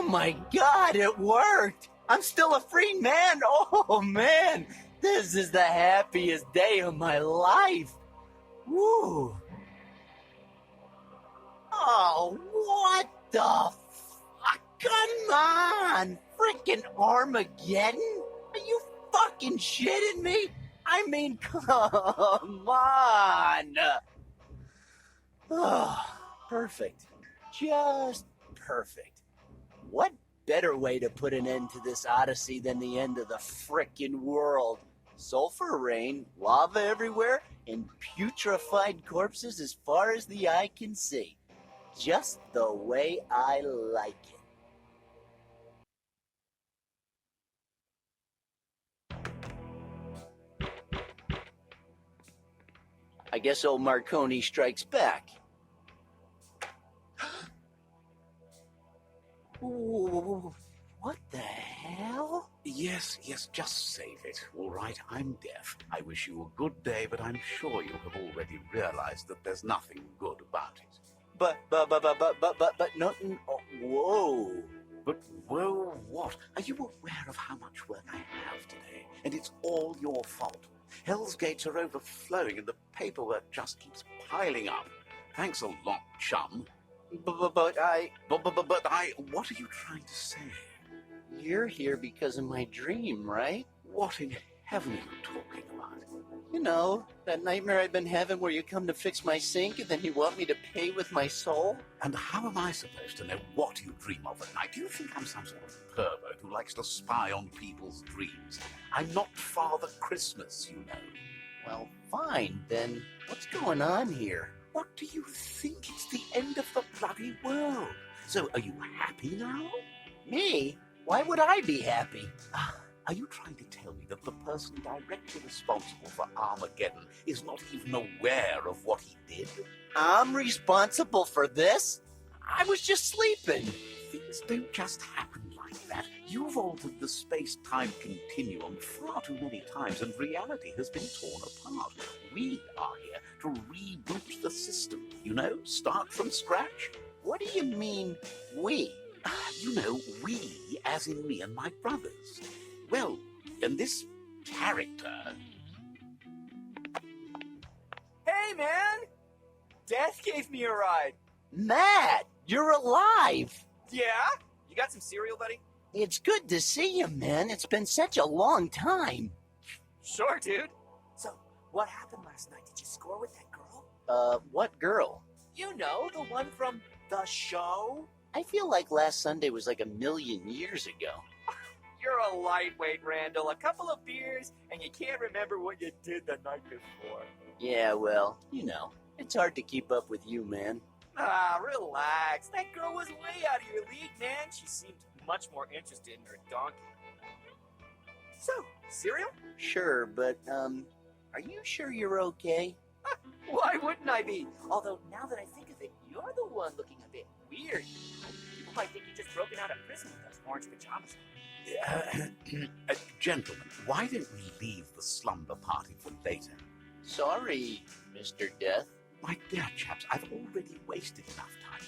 my God, it worked! I'm still a free man! Oh, man! This is the happiest day of my life! Woo! Oh, what the fuck? Come on! Frickin' Armageddon? Are you fucking shitting me? I mean, come on! Oh, perfect. Just perfect. What better way to put an end to this odyssey than the end of the frickin' world? Sulfur rain, lava everywhere, and putrefied corpses as far as the eye can see. Just the way I like it. I guess old Marconi strikes back. Ooh, what the hell? Yes, just save it, all right? I'm deaf. I wish you a good day, but I'm sure you have already realized that there's nothing good about it. But, nothing. Oh, whoa. But whoa, what? Are you aware of how much work I have today? And it's all your fault. Hell's Gates are overflowing and the paperwork just keeps piling up. Thanks a lot, chum. But what are you trying to say? You're here because of my dream, right? What in heaven are you talking about? You know, that nightmare I've been having where you come to fix my sink and then you want me to pay with my soul? And how am I supposed to know what you dream of at night? Do you think I'm some sort of pervert who likes to spy on people's dreams? I'm not Father Christmas, you know. Well, fine, then what's going on here? What do you think? It's the end of the bloody world. So are you happy now? Me? Why would I be happy? Are you trying to tell me that the person directly responsible for Armageddon is not even aware of what he did? I'm responsible for this? I was just sleeping. Things don't just happen like that. You've altered the space-time continuum far too many times, and reality has been torn apart. We are here to reboot the system, you know, start from scratch. What do you mean, we? You know, we, as in me and my brothers. Well, and this character... Hey, man! Death gave me a ride. Matt, you're alive! Yeah? You got some cereal, buddy? It's good to see you, man. It's been such a long time. Sure, dude. So, what happened last night? Did you score with that girl? What girl? You know, the one from the show? I feel like last Sunday was like 1,000,000 years ago. You're a lightweight, Randal. A couple of beers, and you can't remember what you did the night before. Yeah, well, you know, it's hard to keep up with you, man. Ah, relax. That girl was way out of your league, man. She seemed much more interested in her donkey. So, cereal? Sure, but, are you sure you're okay? Why wouldn't I be? Although, now that I think of it, you're the one looking a bit weird. People might think you're just broken out of prison with those orange pajamas. Gentlemen, why don't we leave the slumber party for later? Sorry, Mr. Death. My dear chaps, I've already wasted enough time on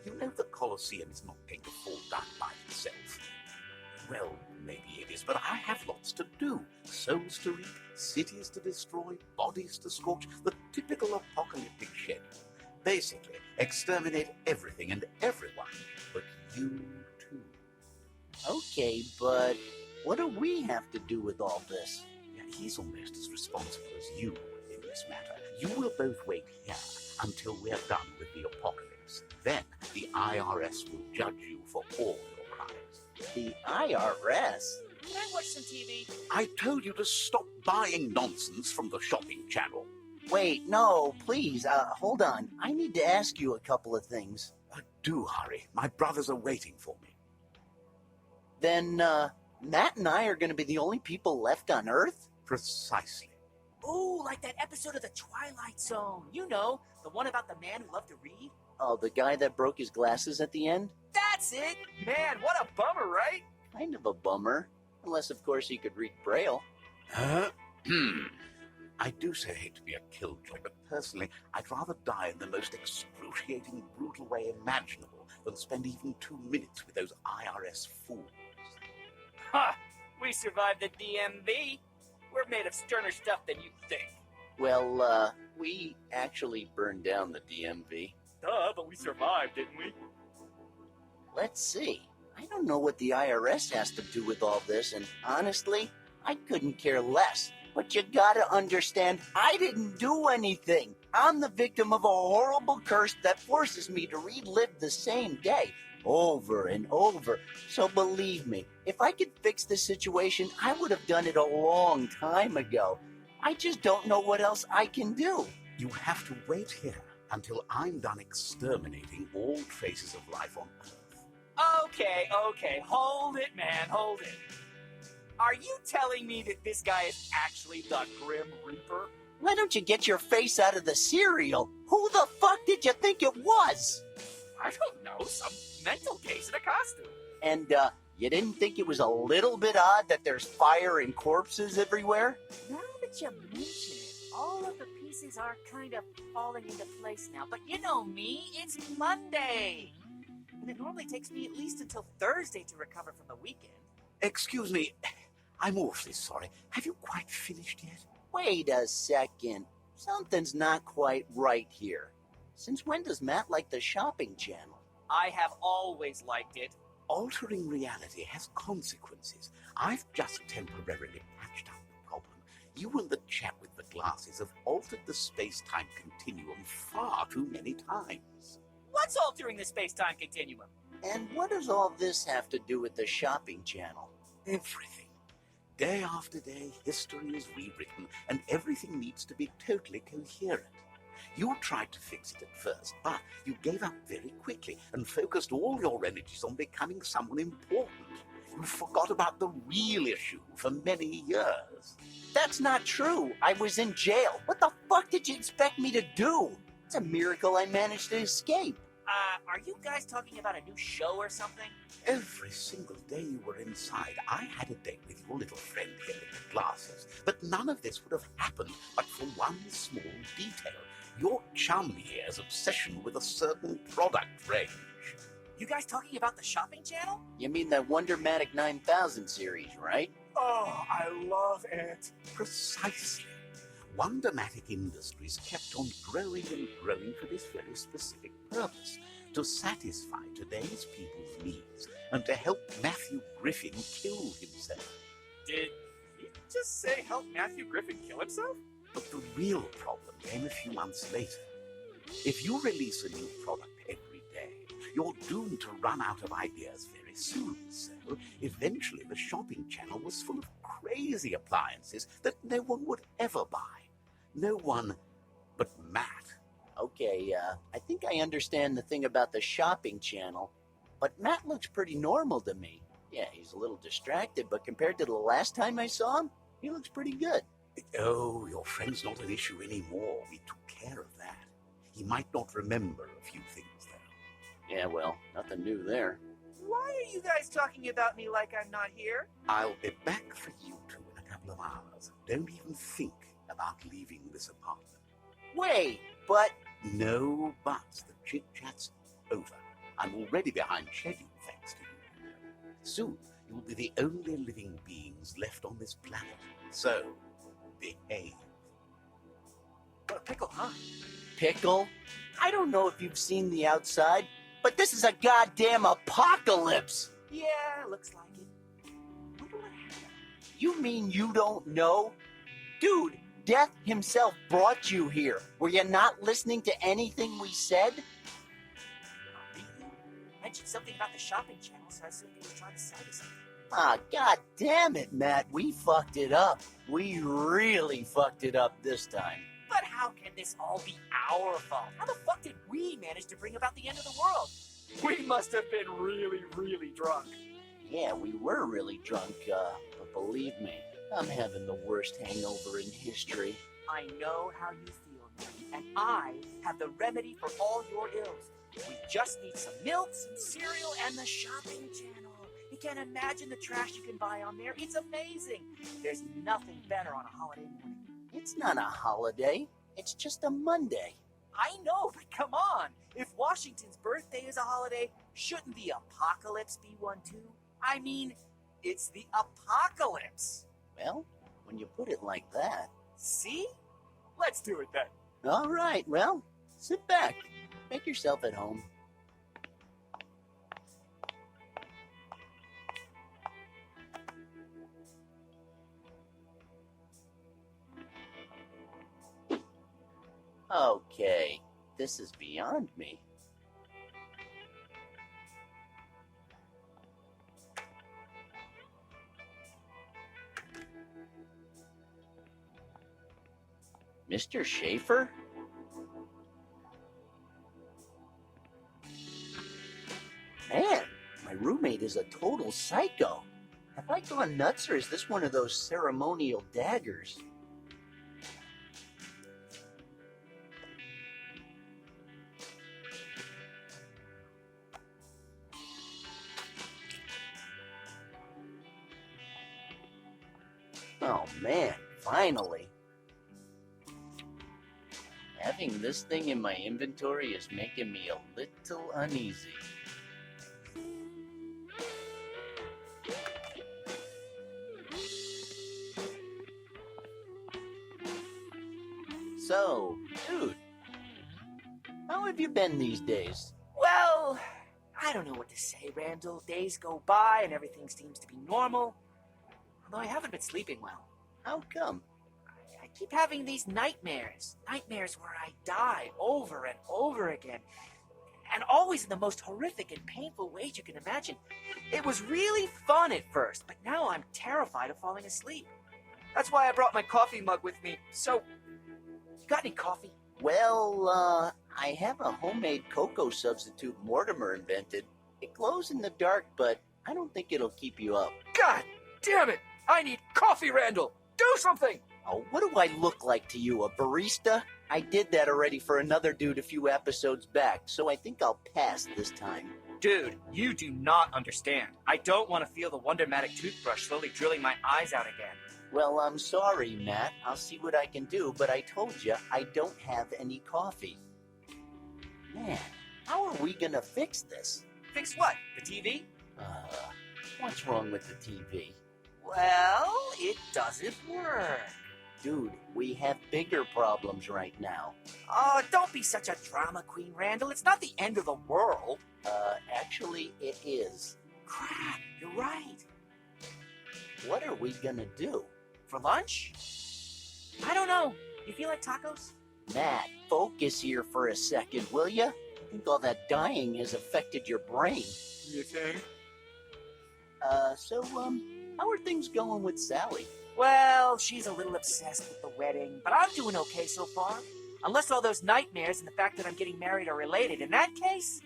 you. You know the Colosseum is not going to fall down by itself. Well, maybe it is, but I have lots to do. Souls to reap, cities to destroy, bodies to scorch, the typical apocalyptic schedule. Basically, exterminate everything and everyone, but you too. Okay, but what do we have to do with all this? Yeah, he's almost as responsible as you in this matter. You will both wait here until we're done with the apocalypse. Then the IRS will judge you for all your crimes. The IRS? Can I watch some TV? I told you to stop buying nonsense from the shopping channel. Wait, no, please, hold on. I need to ask you a couple of things. Do hurry. My brothers are waiting for me. Then, Matt and I are going to be the only people left on Earth? Precisely. Oh, like that episode of The Twilight Zone. You know, the one about the man who loved to read. Oh, the guy that broke his glasses at the end? That's it! Man, what a bummer, right? Kind of a bummer. Unless, of course, he could read Braille. I do so hate to be a killjoy, but personally, I'd rather die in the most excruciating, brutal way imaginable than spend even 2 minutes with those IRS fools. Ha! We survived the DMV. We're made of sterner stuff than you think. Well, we actually burned down the DMV. Duh, but we survived, didn't we? Let's see. I don't know what the IRS has to do with all this, and honestly, I couldn't care less. But you gotta understand, I didn't do anything. I'm the victim of a horrible curse that forces me to relive the same day over and over. So believe me, if I could fix this situation, I would have done it a long time ago. I just don't know what else I can do. You have to wait here until I'm done exterminating all traces of life on Earth. Okay, hold it, man, hold it. Are you telling me that this guy is actually the Grim Reaper? Why don't you get your face out of the cereal? Who the fuck did you think it was? I don't know, some mental case in a costume. And, you didn't think it was a little bit odd that there's fire and corpses everywhere? Now that you mention it, all of the pieces are kind of falling into place now. But you know me, it's Monday. And it normally takes me at least until Thursday to recover from the weekend. Excuse me, I'm awfully sorry. Have you quite finished yet? Wait a second. Something's not quite right here. Since when does Matt like the shopping channel? I have always liked it. Altering reality has consequences. I've just temporarily patched up the problem. You and the chap with the glasses have altered the space-time continuum far too many times. What's altering the space-time continuum? And what does all this have to do with the shopping channel? Everything. Day after day, history is rewritten, and everything needs to be totally coherent. You tried to fix it at first, but you gave up very quickly and focused all your energies on becoming someone important. You forgot about the real issue for many years. That's not true. I was in jail. What the fuck did you expect me to do? It's a miracle I managed to escape. Are you guys talking about a new show or something? Every single day you were inside, I had a date with your little friend here with the glasses. But none of this would have happened but for one small detail. Your chum here's obsession with a certain product range. You guys talking about the shopping channel? You mean that Wondermatic 9000 series, right? Oh, I love it. Precisely. Wondermatic Industries kept on growing and growing for this very specific purpose, to satisfy today's people's needs and to help Matthew Griffin kill himself. Did he just say help Matthew Griffin kill himself? But the real problem came a few months later. If you release a new product every day, you're doomed to run out of ideas very soon. So eventually the shopping channel was full of crazy appliances that no one would ever buy. No one but Matt. Okay, I think I understand the thing about the shopping channel, but Matt looks pretty normal to me. Yeah, he's a little distracted, but compared to the last time I saw him, he looks pretty good. Oh, your friend's not an issue anymore. We took care of that. He might not remember a few things, though. Yeah, well, nothing new there. Why are you guys talking about me like I'm not here? I'll be back for you two in a couple of hours. Don't even think about leaving this apartment. Wait, but... No buts. The chit-chat's over. I'm already behind schedule, thanks to you. Soon, you'll be the only living beings left on this planet. So, behave. Pickle, huh? Pickle? I don't know if you've seen the outside, but this is a goddamn apocalypse! Yeah, looks like it. Wonder what happened. You mean you don't know? Dude, Death himself brought you here. Were you not listening to anything we said? Really? Mentioned something about the shopping channel, so I assumed he was trying to sell us something. Ah, god damn it, Matt. We fucked it up. We really fucked it up this time. But how can this all be our fault? How the fuck did we manage to bring about the end of the world? We must have been really, really drunk. Yeah, we were really drunk, but believe me, I'm having the worst hangover in history. I know how you feel, Matty, and I have the remedy for all your ills. We just need some milk, some cereal, and the shopping channel. You can't imagine the trash you can buy on there. It's amazing. There's nothing better on a holiday morning. It's not a holiday. It's just a Monday. I know, but come on. If Washington's birthday is a holiday, Shouldn't the apocalypse be one too? I mean, it's the apocalypse. Well, when you put it like that. See? Let's do it then. All right, well, sit back. Make yourself at home. Okay, this is beyond me. Mr. Schaefer? Man, my roommate is a total psycho. Have I gone nuts, or is this one of those ceremonial daggers? Oh man, finally. Having this thing in my inventory is making me a little uneasy. So, dude, how have you been these days? Well, I don't know what to say, Randall. Days go by and everything seems to be normal. Although I haven't been sleeping well. How come? I keep having these nightmares. Nightmares where I die over and over again. And always in the most horrific and painful ways you can imagine. It was really fun at first, but now I'm terrified of falling asleep. That's why I brought my coffee mug with me. So, you got any coffee? Well, I have a homemade cocoa substitute Mortimer invented. It glows in the dark, but I don't think it'll keep you up. God damn it! I need coffee, Randall! Do something! Oh, what do I look like to you, a barista? I did that already for another dude a few episodes back, so I think I'll pass this time. Dude, you do not understand. I don't want to feel the Wondermatic toothbrush slowly drilling my eyes out again. Well, I'm sorry, Matt. I'll see what I can do, but I told you I don't have any coffee. Man, how are we gonna fix this? Fix what? The TV? What's wrong with the TV? Well, it doesn't work. Dude, we have bigger problems right now. Oh, don't be such a drama queen, Randall. It's not the end of the world. Actually, it is. Crap, you're right. What are we gonna do? For lunch? I don't know. You feel like tacos? Matt, focus here for a second, will ya? I think all that dying has affected your brain. You think? So, how are things going with Sally? Well, she's a little obsessed with the wedding, but I'm doing okay so far. Unless all those nightmares and the fact that I'm getting married are related. In that case,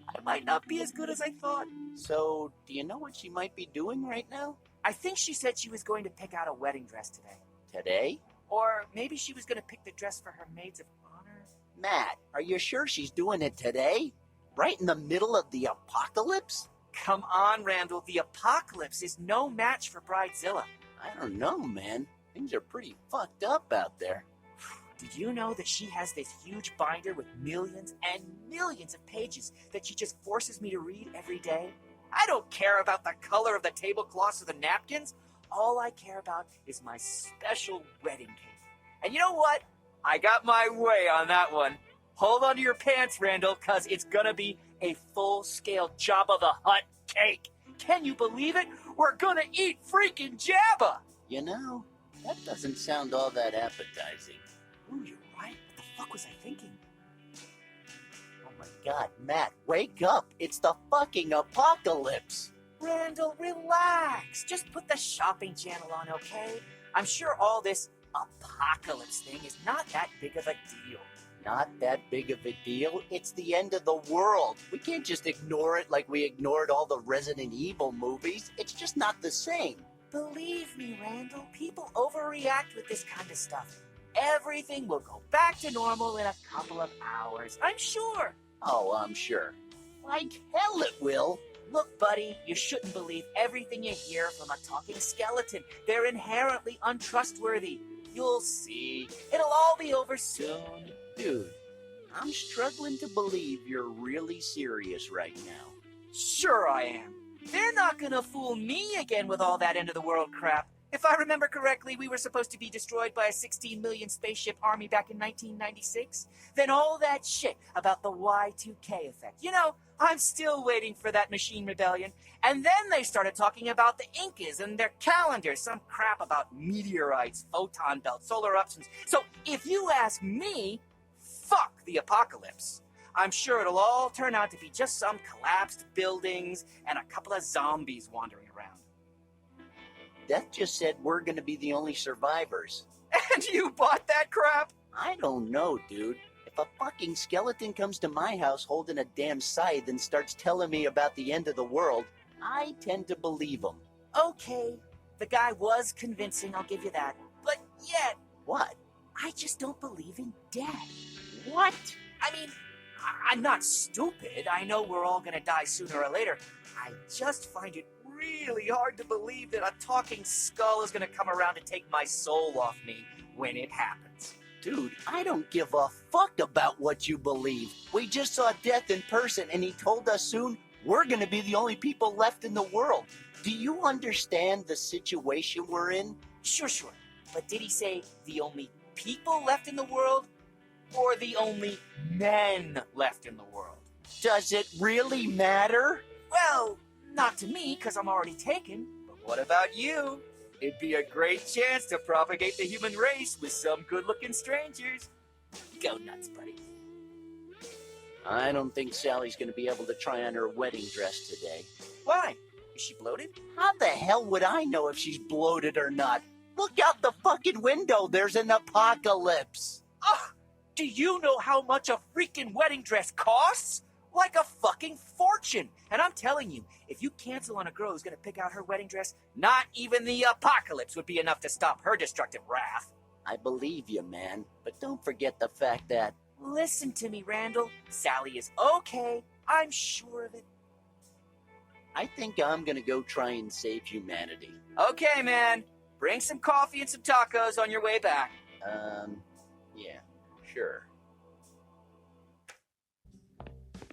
I might not be as good as I thought. So, do you know what she might be doing right now? I think she said she was going to pick out a wedding dress today. Today? Or maybe she was going to pick the dress for her maids of honor. Matt, are you sure she's doing it today? Right in the middle of the apocalypse? Come on, Randall. The apocalypse is no match for Bridezilla. I don't know, man. Things are pretty fucked up out there. Did you know that she has this huge binder with millions and millions of pages that she just forces me to read every day? I don't care about the color of the tablecloths or the napkins. All I care about is my special wedding cake. And you know what? I got my way on that one. Hold on to your pants, Randall, because it's gonna be a full-scale Jabba the Hutt cake. Can you believe it? We're gonna eat freaking Jabba! You know, that doesn't sound all that appetizing. Ooh, you're right. What the fuck was I thinking? Oh my god, Matt, wake up! It's the fucking apocalypse! Randall, relax. Just put the shopping channel on, okay? I'm sure all this apocalypse thing is not that big of a deal. Not that big of a deal. It's the end of the world. We can't just ignore it like we ignored all the Resident Evil movies. It's just not the same. Believe me, Randall, people overreact with this kind of stuff. Everything will go back to normal in a couple of hours. I'm sure. Oh, I'm sure. Like hell it will. Look, buddy, you shouldn't believe everything you hear from a talking skeleton. They're inherently untrustworthy. You'll see. It'll all be over soon. Dude, I'm struggling to believe you're really serious right now. Sure I am. They're not gonna fool me again with all that end-of-the-world crap. If I remember correctly, we were supposed to be destroyed by a 16 million spaceship army back in 1996. Then all that shit about the Y2K effect. You know, I'm still waiting for that machine rebellion. And then they started talking about the Incas and their calendars, some crap about meteorites, photon belts, solar eruptions. So if you ask me, fuck the apocalypse. I'm sure it'll all turn out to be just some collapsed buildings and a couple of zombies wandering around. Death just said we're gonna be the only survivors. And you bought that crap? I don't know, dude. If a fucking skeleton comes to my house holding a damn scythe and starts telling me about the end of the world, I tend to believe him. Okay, the guy was convincing, I'll give you that. But yet, What? I just don't believe in death. What? I mean, I'm not stupid. I know we're all gonna die sooner or later. I just find it really hard to believe that a talking skull is gonna come around to take my soul off me when it happens. Dude, I don't give a fuck about what you believe. We just saw Death in person and he told us soon we're gonna be the only people left in the world. Do you understand the situation we're in? Sure. But did he say the only people left in the world? Or the only men left in the world? Does it really matter? Well, not to me, because I'm already taken. But what about you? It'd be a great chance to propagate the human race with some good-looking strangers. Go nuts, buddy. I don't think Sally's gonna be able to try on her wedding dress today. Why? Is she bloated? How the hell would I know if she's bloated or not? Look out the fucking window, there's an apocalypse. Ugh! Do you know how much a freaking wedding dress costs? Like a fucking fortune. And I'm telling you, if you cancel on a girl who's gonna pick out her wedding dress, not even the apocalypse would be enough to stop her destructive wrath. I believe you, man, but don't forget the fact that... Listen to me, Randall. Sally is okay. I'm sure of it. I think I'm gonna go try and save humanity. Okay, man. Bring some coffee and some tacos on your way back. Yeah, sure.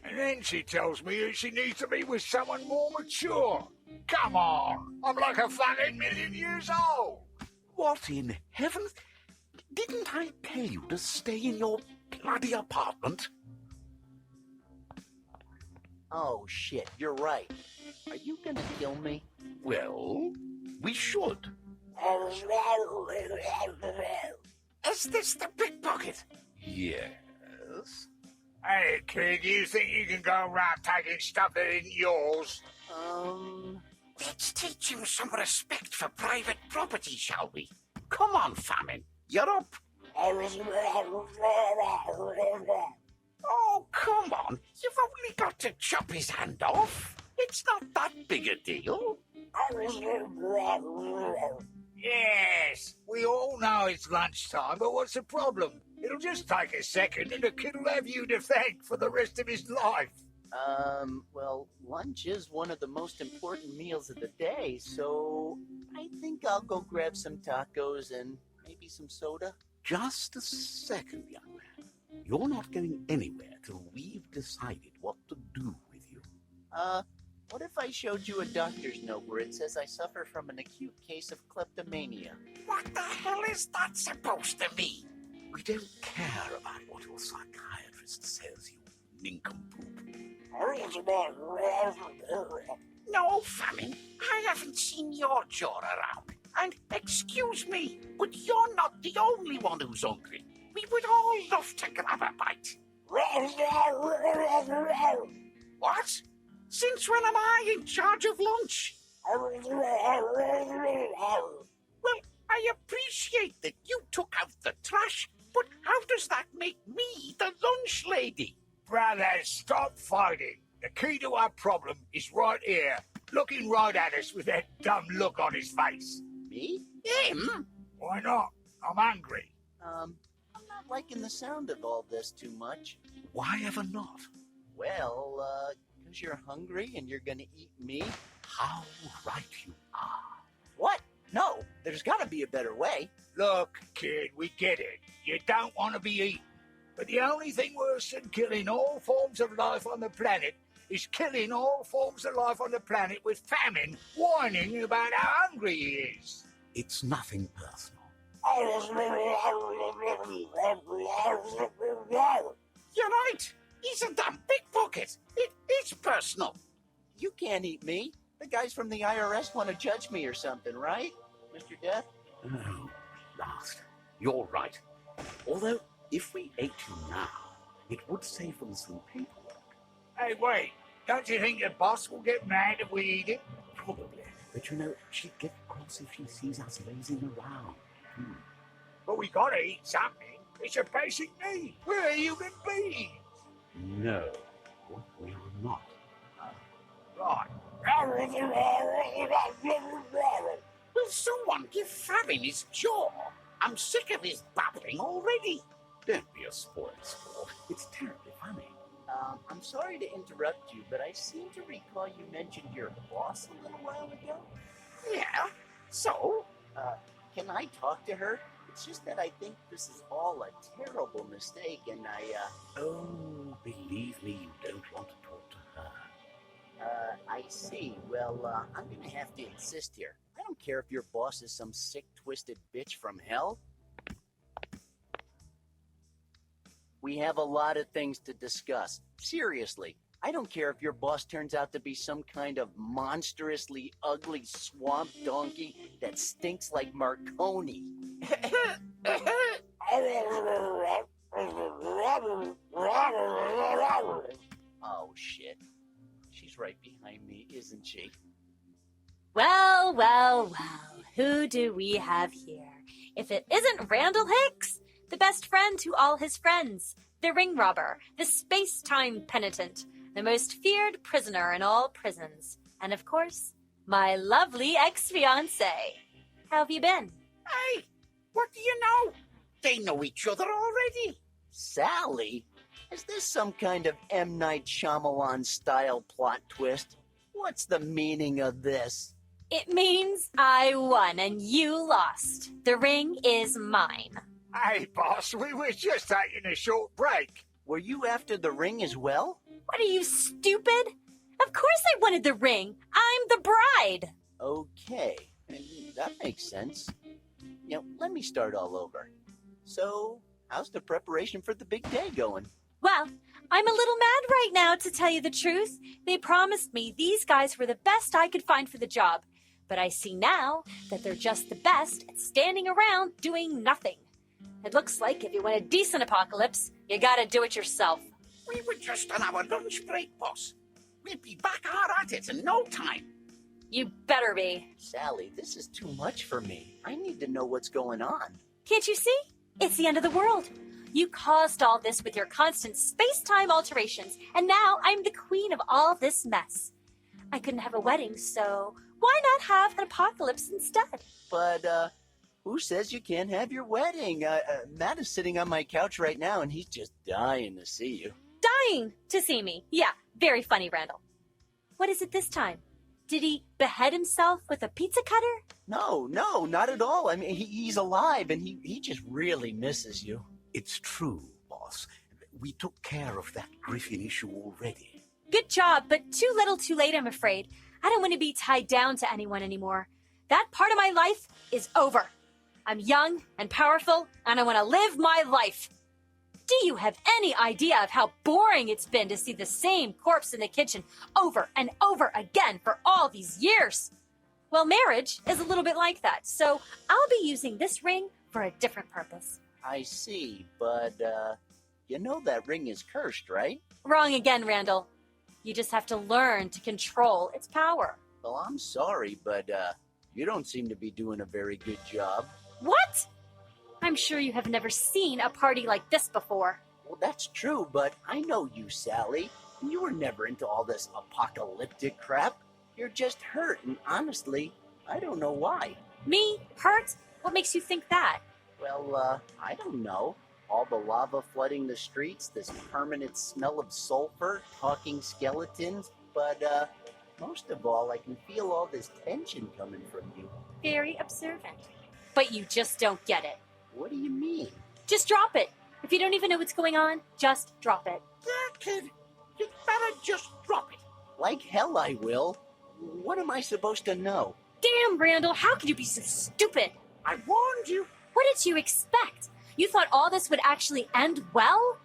And then she tells me that she needs to be with someone more mature. Come on, I'm like a fucking million years old. What in heaven? Didn't I tell you to stay in your bloody apartment? Oh shit, you're right. Are you gonna kill me? Well, we should. Is this the pickpocket? Yes. Hey, kid, you think you can go around taking stuff that isn't yours? Let's teach him some respect for private property, shall we? Come on, Famine. You're up. Oh, come on. You've only got to chop his hand off. It's not that big a deal. Yes, we all know it's lunchtime, but what's the problem? It'll just take a second and the kid will have you to thank for the rest of his life. Well, lunch is one of the most important meals of the day, so I think I'll go grab some tacos and maybe some soda. Just a second, young man. You're not going anywhere till we've decided what to do with you. What if I showed you a doctor's note where it says I suffer from an acute case of kleptomania? What the hell is that supposed to mean? We don't care about what your psychiatrist says, you nincompoop. No, Famine, I haven't seen your jaw around. And, excuse me, but you're not the only one who's hungry. We would all love to grab a bite. What? Since when am I in charge of lunch? Well, I appreciate that you took out the trash, but how does that make me the lunch lady? Brothers, stop fighting. The key to our problem is right here, looking right at us with that dumb look on his face. Me? Him? Why not? I'm hungry. I'm not liking the sound of all this too much. Why ever not? Well, because you're hungry and you're gonna eat me? How right you are. What? No, there's gotta be a better way. Look, kid, we get it. You don't want to be eaten. But the only thing worse than killing all forms of life on the planet is killing all forms of life on the planet with famine, whining about how hungry he is. It's nothing personal. You're right. He's a damn pickpocket. It's personal. You can't eat me. The guys from the IRS want to judge me or something, right, Mr. Death? Oh, last. You're right. Although, if we ate you now, it would save them some paperwork. Hey, wait. Don't you think the boss will get mad if we eat it? Probably. But you know, she'd get cross if she sees us lazing around. But we gotta eat something. It's a basic need. We're human beings. No, we are not. Right. Will someone give Fabin his jaw? I'm sick of his babbling already. Don't be a spoiled sport. It's terribly funny. I'm sorry to interrupt you, but I seem to recall you mentioned your boss a little while ago. Yeah, so? Can I talk to her? It's just that I think this is all a terrible mistake, and Oh, believe me, you don't want to talk to her. I see. Well, I'm gonna have to insist here. I don't care if your boss is some sick, twisted bitch from hell. We have a lot of things to discuss. Seriously, I don't care if your boss turns out to be some kind of monstrously ugly swamp donkey that stinks like Marconi. Oh, shit. She's right behind me, isn't she? Well, well, well, who do we have here? If it isn't Randal Hicks, the best friend to all his friends, the ring robber, the space-time penitent, the most feared prisoner in all prisons, and of course, my lovely ex-fiancé. How have you been? Hey, what do you know? They know each other already. Sally? Is this some kind of M. Night Shyamalan-style plot twist? What's the meaning of this? It means I won and you lost. The ring is mine. Hey, boss, we were just taking a short break. Were you after the ring as well? What are you, stupid? Of course I wanted the ring. I'm the bride. Okay, that makes sense. Let me start all over. So, how's the preparation for the big day going? Well, I'm a little mad right now, to tell you the truth. They promised me these guys were the best I could find for the job. But I see now that they're just the best at standing around doing nothing. It looks like if you want a decent apocalypse, you gotta do it yourself. We were just on our lunch break, boss. We'll be back hard at it in no time. You better be. Sally, this is too much for me. I need to know what's going on. Can't you see? It's the end of the world. You caused all this with your constant space-time alterations, and now I'm the queen of all this mess. I couldn't have a wedding, so why not have an apocalypse instead? But, who says you can't have your wedding? Matt is sitting on my couch right now, and he's just dying to see you. Dying to see me. Yeah, very funny, Randal. What is it this time? Did he behead himself with a pizza cutter? No, not at all. I mean, he's alive, and he just really misses you. It's true, boss. We took care of that Griffin issue already. Good job, but too little too late, I'm afraid. I don't want to be tied down to anyone anymore. That part of my life is over. I'm young and powerful, and I want to live my life. Do you have any idea of how boring it's been to see the same corpse in the kitchen over and over again for all these years? Well, marriage is a little bit like that, so I'll be using this ring for a different purpose. I see, but, you know that ring is cursed, right? Wrong again, Randal. You just have to learn to control its power. Well, I'm sorry, but, you don't seem to be doing a very good job. What? I'm sure you have never seen a party like this before. Well, that's true, but I know you, Sally. And you were never into all this apocalyptic crap. You're just hurt, and honestly, I don't know why. Me? Hurt? What makes you think that? Well, I don't know. All the lava flooding the streets, this permanent smell of sulfur, talking skeletons, but, most of all, I can feel all this tension coming from you. Very observant. But you just don't get it. What do you mean? Just drop it. If you don't even know what's going on, just drop it. Yeah, kid, you better just drop it. Like hell I will. What am I supposed to know? Damn, Randall, how could you be so stupid? I warned you. What did you expect? You thought all this would actually end well?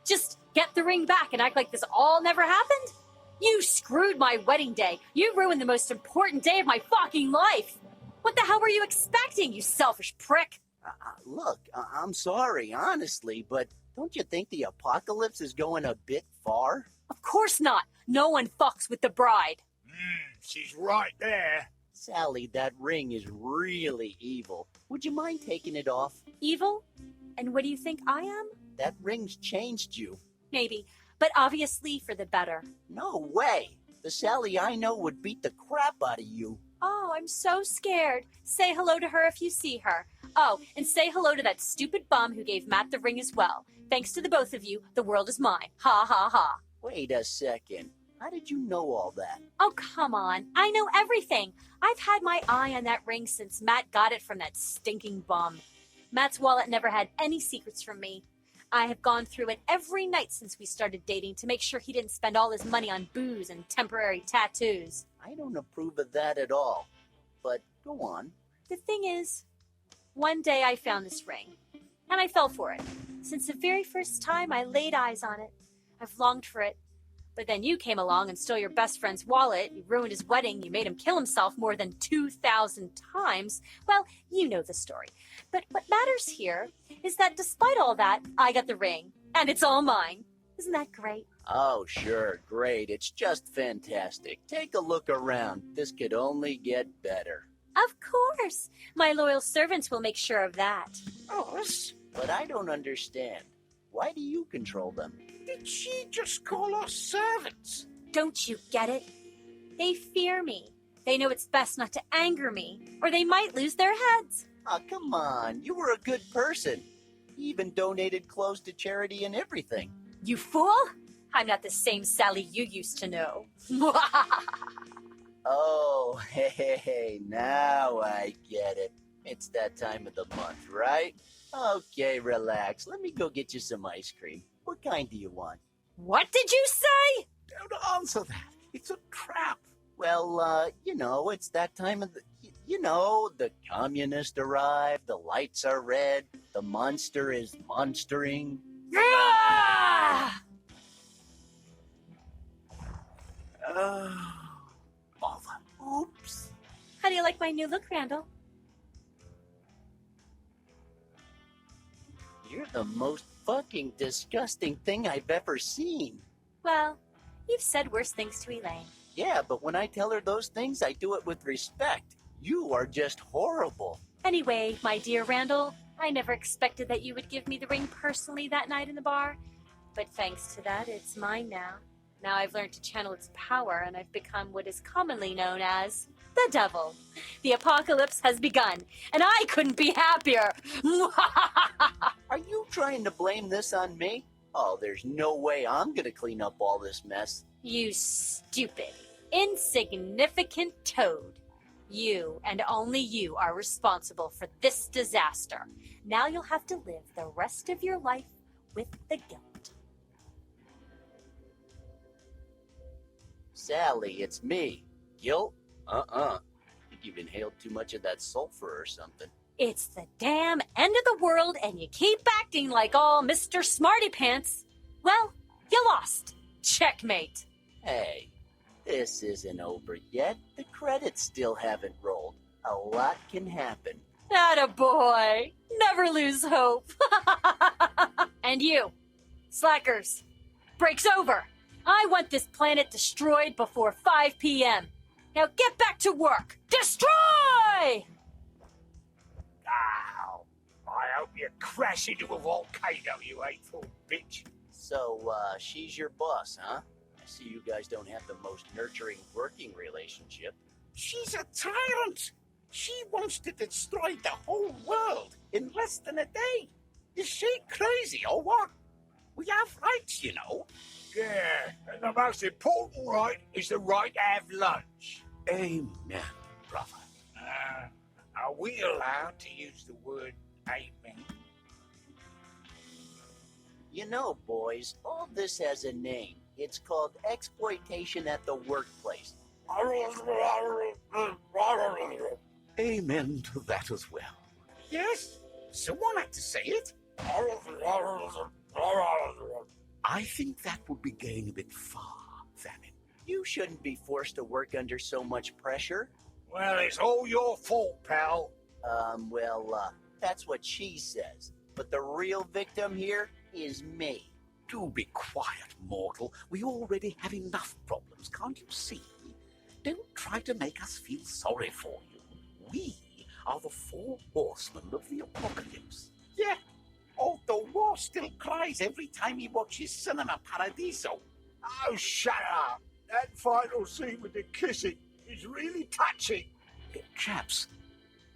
Just get the ring back and act like this all never happened? You screwed my wedding day. You ruined the most important day of my fucking life. What the hell were you expecting, you selfish prick? Look, I'm sorry, honestly, but don't you think the apocalypse is going a bit far? Of course not. No one fucks with the bride. She's right there. Sally, that ring is really evil. Would you mind taking it off? Evil? And what do you think I am? That ring's changed you. Maybe, but obviously for the better. No way! The Sally I know would beat the crap out of you. Oh, I'm so scared. Say hello to her if you see her. Oh, and say hello to that stupid bum who gave Matt the ring as well. Thanks to the both of you, the world is mine. Ha ha ha. Wait a second. How did you know all that? Oh, come on. I know everything. I've had my eye on that ring since Matt got it from that stinking bum. Matt's wallet never had any secrets from me. I have gone through it every night since we started dating to make sure he didn't spend all his money on booze and temporary tattoos. I don't approve of that at all. But go on. The thing is, one day I found this ring, and I fell for it. Since the very first time I laid eyes on it, I've longed for it. But then you came along and stole your best friend's wallet, you ruined his wedding, you made him kill himself more than 2,000 times. Well, you know the story. But what matters here is that despite all that, I got the ring, and it's all mine. Isn't that great? Oh, sure, great. It's just fantastic. Take a look around. This could only get better. Of course. My loyal servants will make sure of that. Us? But I don't understand. Why do you control them? Did she just call us servants? Don't you get it? They fear me. They know it's best not to anger me, or they might lose their heads. Oh, come on. You were a good person. You even donated clothes to charity and everything. You fool! I'm not the same Sally you used to know. Oh, hey, now I get it. It's that time of the month, right? Okay, relax. Let me go get you some ice cream. What kind do you want? What did you say? Don't answer that. It's a trap. Well, it's that time of the... the communist arrived, the lights are red, the monster is monstering. Ah! Bother. Oops. How do you like my new look, Randall? You're the most fucking disgusting thing I've ever seen. Well, you've said worse things to Elaine. Yeah, but when I tell her those things, I do it with respect. You are just horrible. Anyway, my dear Randall, I never expected that you would give me the ring personally that night in the bar. But thanks to that, it's mine now. Now I've learned to channel its power, and I've become what is commonly known as the devil. The apocalypse has begun, and I couldn't be happier. Are you trying to blame this on me? Oh, there's no way I'm gonna clean up all this mess. You stupid, insignificant toad. You, and only you, are responsible for this disaster. Now you'll have to live the rest of your life with the guilt. Sally, it's me. Guilt? think you've inhaled too much of that sulfur or something. It's the damn end of the world, and you keep acting like all Mr. Smarty Pants. Well, you lost. Checkmate. Hey, this isn't over yet. The credits still haven't rolled. A lot can happen. Attaboy. Never lose hope. And you, slackers, break's over. I want this planet destroyed before 5 p.m. Now get back to work. Destroy! Ow! I hope you crash into a volcano, you hateful bitch. So, she's your boss, huh? I see you guys don't have the most nurturing working relationship. She's a tyrant. She wants to destroy the whole world in less than a day. Is she crazy or what? We have rights, you know. Yeah, and the most important right is the right to have lunch. Amen, brother. Are we allowed to use the word amen? You know, boys, all this has a name. It's called exploitation at the workplace. Amen to that as well. Yes? Someone had to say it. I think that would be going a bit far, Famine. You shouldn't be forced to work under so much pressure. Well, it's all your fault, pal. That's what she says. But the real victim here is me. Do be quiet, mortal. We already have enough problems, can't you see? Don't try to make us feel sorry for you. We are the 4 horsemen of the apocalypse. Yeah, although War still cries every time he watches Cinema Paradiso. Oh, shut up. That final scene with the kissing is really touching. Chaps,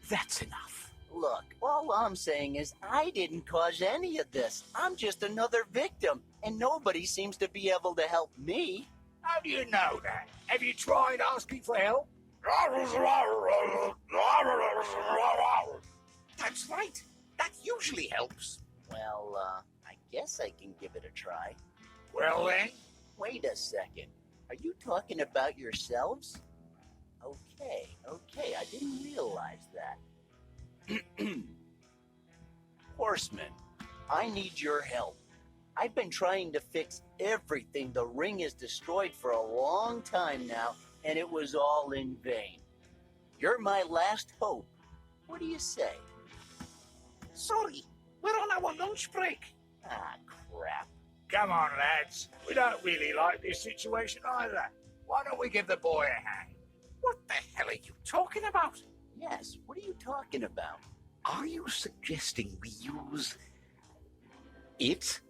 that's enough. Look, all I'm saying is I didn't cause any of this. I'm just another victim, and nobody seems to be able to help me. How do you know that? Have you tried asking for help? That's right. That usually helps. Well, I guess I can give it a try. Well then, Wait a second. Are you talking about yourselves? Okay, I didn't realize that. Horseman, I need your help. I've been trying to fix everything the ring has destroyed for a long time now, and it was all in vain. You're my last hope. What do you say? sorry, we're on our lunch break. Ah, crap. Come on, lads. We don't really like this situation either. Why don't we give the boy a hand? What the hell are you talking about? Yes, what are you talking about? Are you suggesting we use it?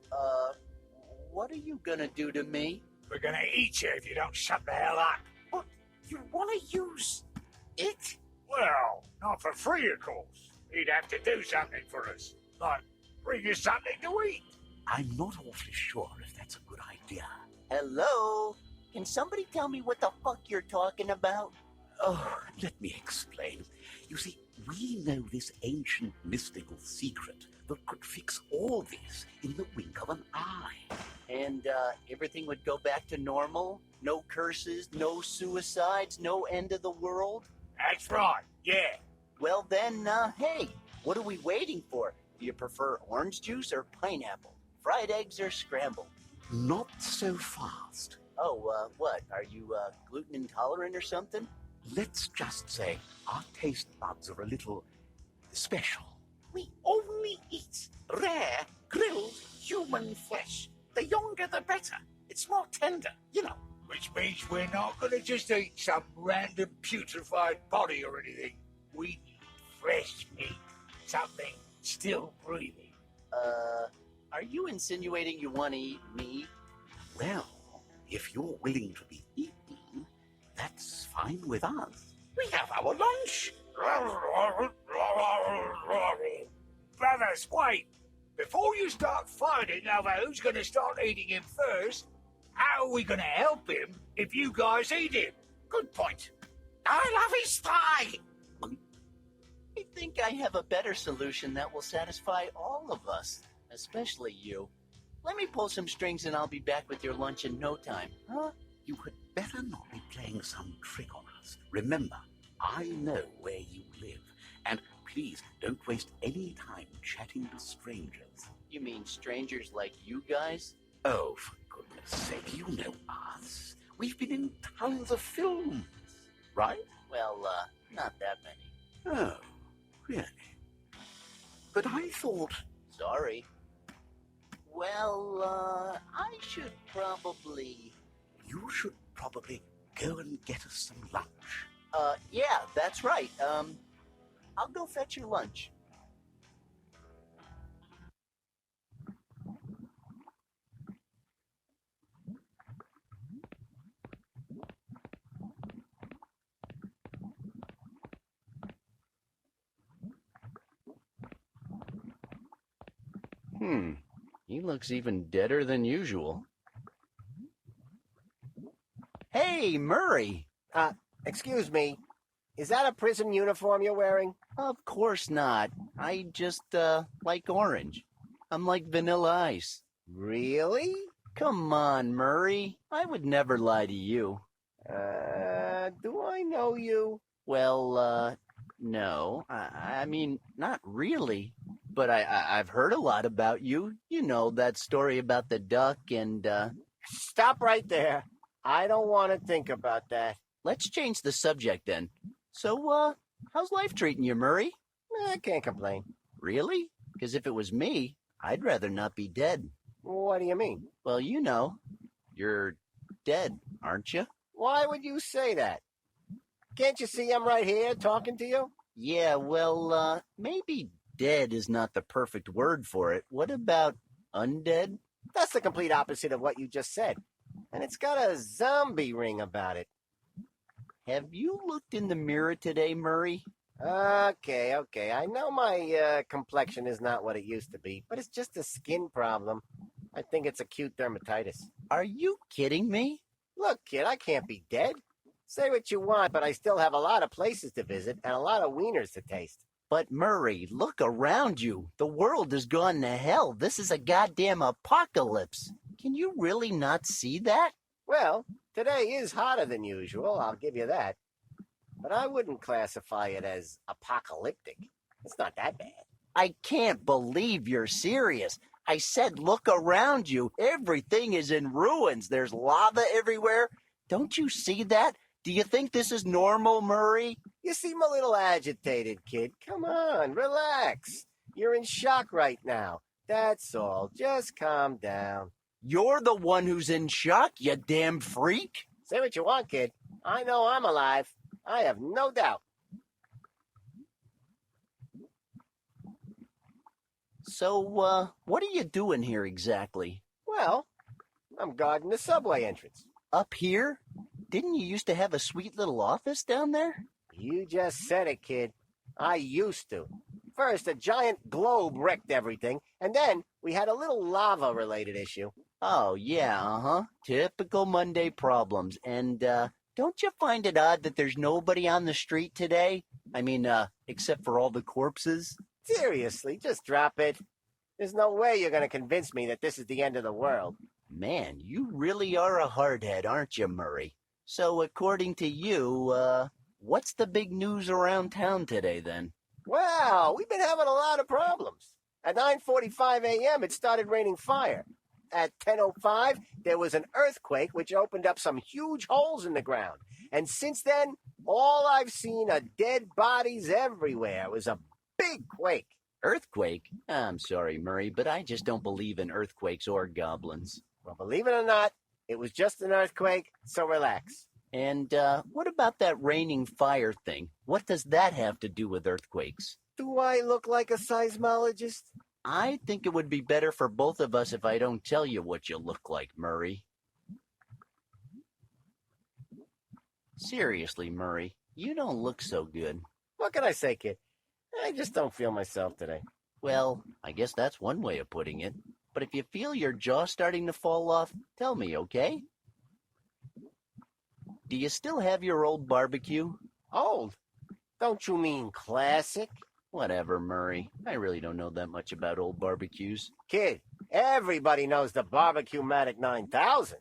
What are you gonna do to me? We're gonna eat you if you don't shut the hell up. But you want to use it? Well, not for free, of course. He'd have to do something for us. Like, bring us something to eat. I'm not awfully sure if that's a good idea. Hello? Can somebody tell me what the fuck you're talking about? Oh, let me explain. You see, we know this ancient mystical secret that could fix all this in the wink of an eye. And, everything would go back to normal? No curses, no suicides, no end of the world? That's right, yeah. Well then, hey, what are we waiting for? Do you prefer orange juice or pineapple? Fried eggs or scrambled? Not so fast. Oh, what? Are you, gluten intolerant or something? Let's just say our taste buds are a little special. We only eat rare, grilled human flesh. The younger, the better. It's more tender, you know. Which means we're not going to just eat some random putrefied body or anything. We need fresh meat. Something still breathing. Are you insinuating you want to eat me? Well, if you're willing to be eaten, that's fine with us. We have our lunch. Brothers, wait. Before you start fighting over who's going to start eating him first, how are we going to help him if you guys eat him? Good point. I love his thigh. I think I have a better solution that will satisfy all of us, especially you. Let me pull some strings and I'll be back with your lunch in no time, huh? You had better not be playing some trick on us. Remember, I know where you live, and please don't waste any time chatting to strangers. You mean strangers like you guys? Oh, for goodness sake, you know us. We've been in tons of films, right? Well, not that many. Oh, really? But I thought... Sorry. Well, I should probably... You should probably go and get us some lunch. Yeah, that's right. I'll go fetch your lunch. He looks even deader than usual. Hey, Murray! Excuse me. Is that a prison uniform you're wearing? Of course not. I just, like orange. I'm like Vanilla Ice. Really? Come on, Murray. I would never lie to you. Do I know you? Well, no. I mean, not really. But I've heard a lot about you. You know, that story about the duck and, Stop right there. I don't want to think about that. Let's change the subject then. So, how's life treating you, Murray? I can't complain. Really? Because if it was me, I'd rather not be dead. What do you mean? Well, you know, you're dead, aren't you? Why would you say that? Can't you see I'm right here talking to you? Yeah, well, maybe dead is not the perfect word for it. What about undead? That's the complete opposite of what you just said. And it's got a zombie ring about it. Have you looked in the mirror today, Murray? Okay. I know my complexion is not what it used to be, but it's just a skin problem. I think it's acute dermatitis. Are you kidding me? Look, kid, I can't be dead. Say what you want, but I still have a lot of places to visit and a lot of wieners to taste. But Murray, look around you. The world has gone to hell. This is a goddamn apocalypse. Can you really not see that? Well, today is hotter than usual, I'll give you that. But I wouldn't classify it as apocalyptic. It's not that bad. I can't believe you're serious. I said look around you. Everything is in ruins. There's lava everywhere. Don't you see that? Do you think this is normal, Murray? You seem a little agitated, kid. Come on, relax. You're in shock right now. That's all. Just calm down. You're the one who's in shock, you damn freak. Say what you want, kid. I know I'm alive. I have no doubt. So, what are you doing here exactly? Well, I'm guarding the subway entrance. Up here? Didn't you used to have a sweet little office down there? You just said it, kid. I used to. First, a giant globe wrecked everything, and then we had a little lava-related issue. Oh, yeah, uh-huh. Typical Monday problems. And, don't you find it odd that there's nobody on the street today? I mean, except for all the corpses? Seriously, just drop it. There's no way you're going to convince me that this is the end of the world. Man, you really are a hardhead, aren't you, Murray? So, according to you, what's the big news around town today, then? Well, we've been having a lot of problems. At 9:45 a.m., it started raining fire. At 10:05, there was an earthquake which opened up some huge holes in the ground. And since then, all I've seen are dead bodies everywhere. It was a big quake. Earthquake? I'm sorry, Murray, but I just don't believe in earthquakes or goblins. Well, believe it or not, it was just an earthquake, so relax. And, what about that raining fire thing? What does that have to do with earthquakes? Do I look like a seismologist? I think it would be better for both of us if I don't tell you what you look like, Murray. Seriously, Murray, you don't look so good. What can I say, kid? I just don't feel myself today. Well, I guess that's one way of putting it. But if you feel your jaw starting to fall off, tell me, okay? Do you still have your old barbecue? Old? Don't you mean classic? Whatever, Murray. I really don't know that much about old barbecues. Kid, everybody knows the Barbecue-Matic 9000.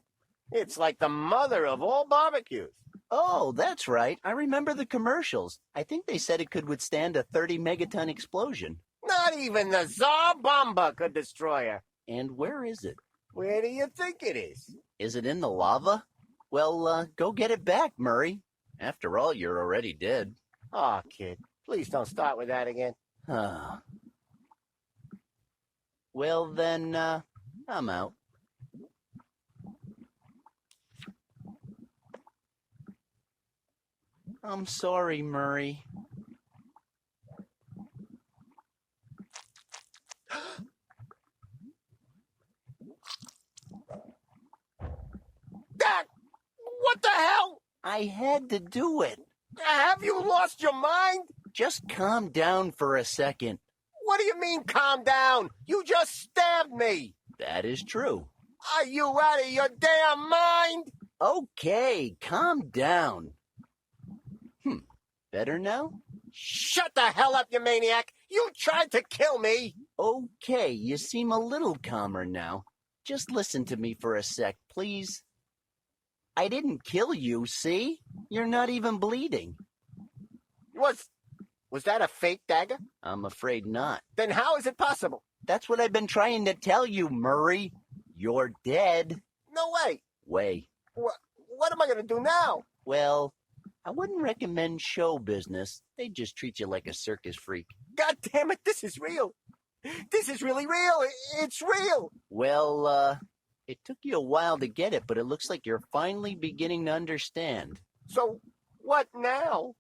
It's like the mother of all barbecues. Oh, that's right. I remember the commercials. I think they said it could withstand a 30-megaton explosion. Not even the Tsar Bomba could destroy her. And where is it? Where do you think it is? Is it in the lava? Well, go get it back, Murray. After all, you're already dead. Aw, kid, please don't start with that again. Well, then, I'm out. I'm sorry, Murray. Dad, what the hell? I had to do it. Have you lost your mind? Just calm down for a second. What do you mean, calm down? You just stabbed me. That is true. Are you out of your damn mind? Okay, calm down. Better now? Shut the hell up, you maniac! You tried to kill me! Okay, you seem a little calmer now. just listen to me for a sec, please. I didn't kill you, see? You're not even bleeding. Was that a fake dagger? I'm afraid not. Then how is it possible? That's what I've been trying to tell you, Murray. You're dead. No way. What am I going to do now? Well, I wouldn't recommend show business. They just treat you like a circus freak. God damn it, this is real. This is really real. It's real. Well, it took you a while to get it, but it looks like you're finally beginning to understand. So, what now?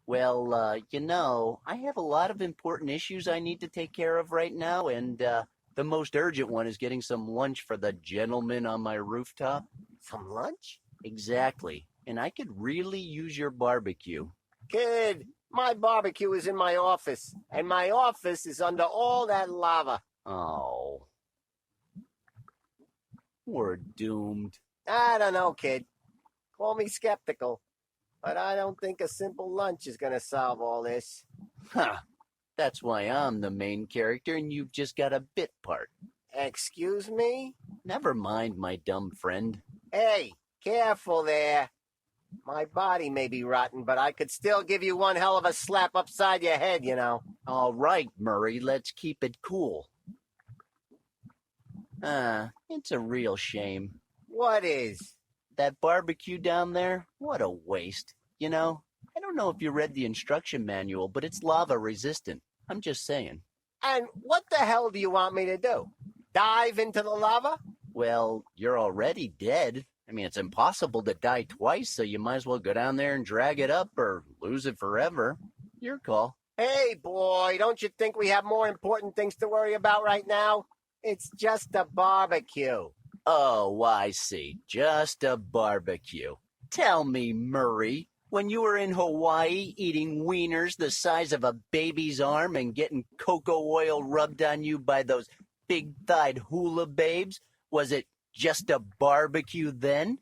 Well, I have a lot of important issues I need to take care of right now, and the most urgent one is getting some lunch for the gentleman on my rooftop. Some lunch? Exactly. And I could really use your barbecue. Kid, my barbecue is in my office, and my office is under all that lava. Oh. We're doomed. I don't know, kid. Call me skeptical, but I don't think a simple lunch is going to solve all this. Huh. That's why I'm the main character and you've just got a bit part. Excuse me? Never mind, my dumb friend. Hey, careful there. My body may be rotten, but I could still give you one hell of a slap upside your head, you know. All right, Murray, let's keep it cool. It's a real shame. What is? That barbecue down there, what a waste. You know, I don't know if you read the instruction manual, but it's lava resistant. I'm just saying. And what the hell do you want me to do? Dive into the lava? Well, you're already dead. I mean, it's impossible to die twice, so you might as well go down there and drag it up or lose it forever. Your call. Hey, boy, don't you think we have more important things to worry about right now? It's just a barbecue. Oh, I see. Just a barbecue. Tell me, Murray, when you were in Hawaii eating wieners the size of a baby's arm and getting cocoa oil rubbed on you by those big-thighed hula babes, was it just a barbecue then?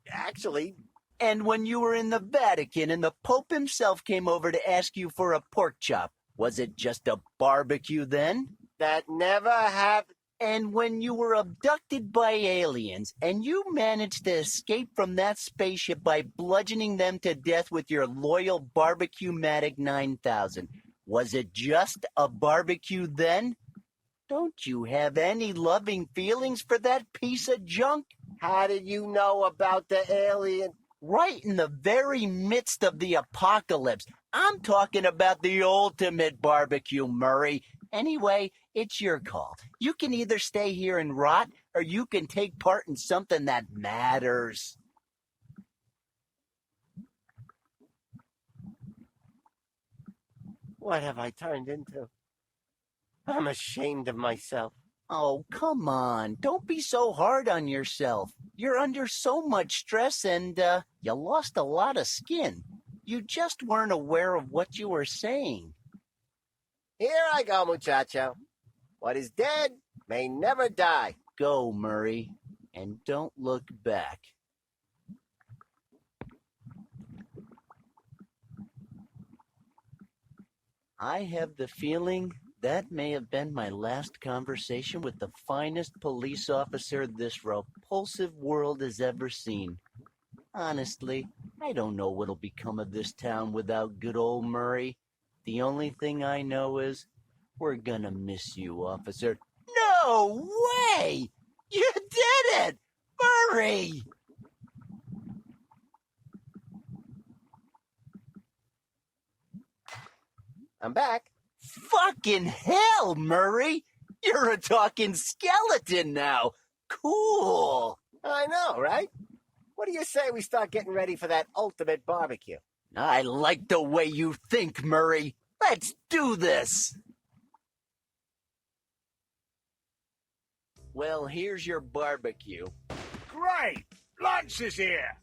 Actually... And when you were in the Vatican and the Pope himself came over to ask you for a pork chop, was it just a barbecue then? That never happened. And when you were abducted by aliens and you managed to escape from that spaceship by bludgeoning them to death with your loyal Barbecue-matic 9000, was it just a barbecue then? Don't you have any loving feelings for that piece of junk? How did you know about the alien? Right in the very midst of the apocalypse. I'm talking about the ultimate barbecue, Murray. Anyway, it's your call. You can either stay here and rot, or you can take part in something that matters. What have I turned into? I'm ashamed of myself. Oh, come on. Don't be so hard on yourself. You're under so much stress and, you lost a lot of skin. You just weren't aware of what you were saying. Here I go, muchacho. What is dead may never die. Go, Murray, and don't look back. I have the feeling that may have been my last conversation with the finest police officer this repulsive world has ever seen. Honestly, I don't know what'll become of this town without good old Murray. The only thing I know is we're gonna miss you, officer. No way! You did it! Murray! I'm back. Fucking hell, Murray! You're a talking skeleton now. Cool. I know, right? What do you say we start getting ready for that ultimate barbecue? I like the way you think, Murray. Let's do this. Well, here's your barbecue. Great! Lunch is here!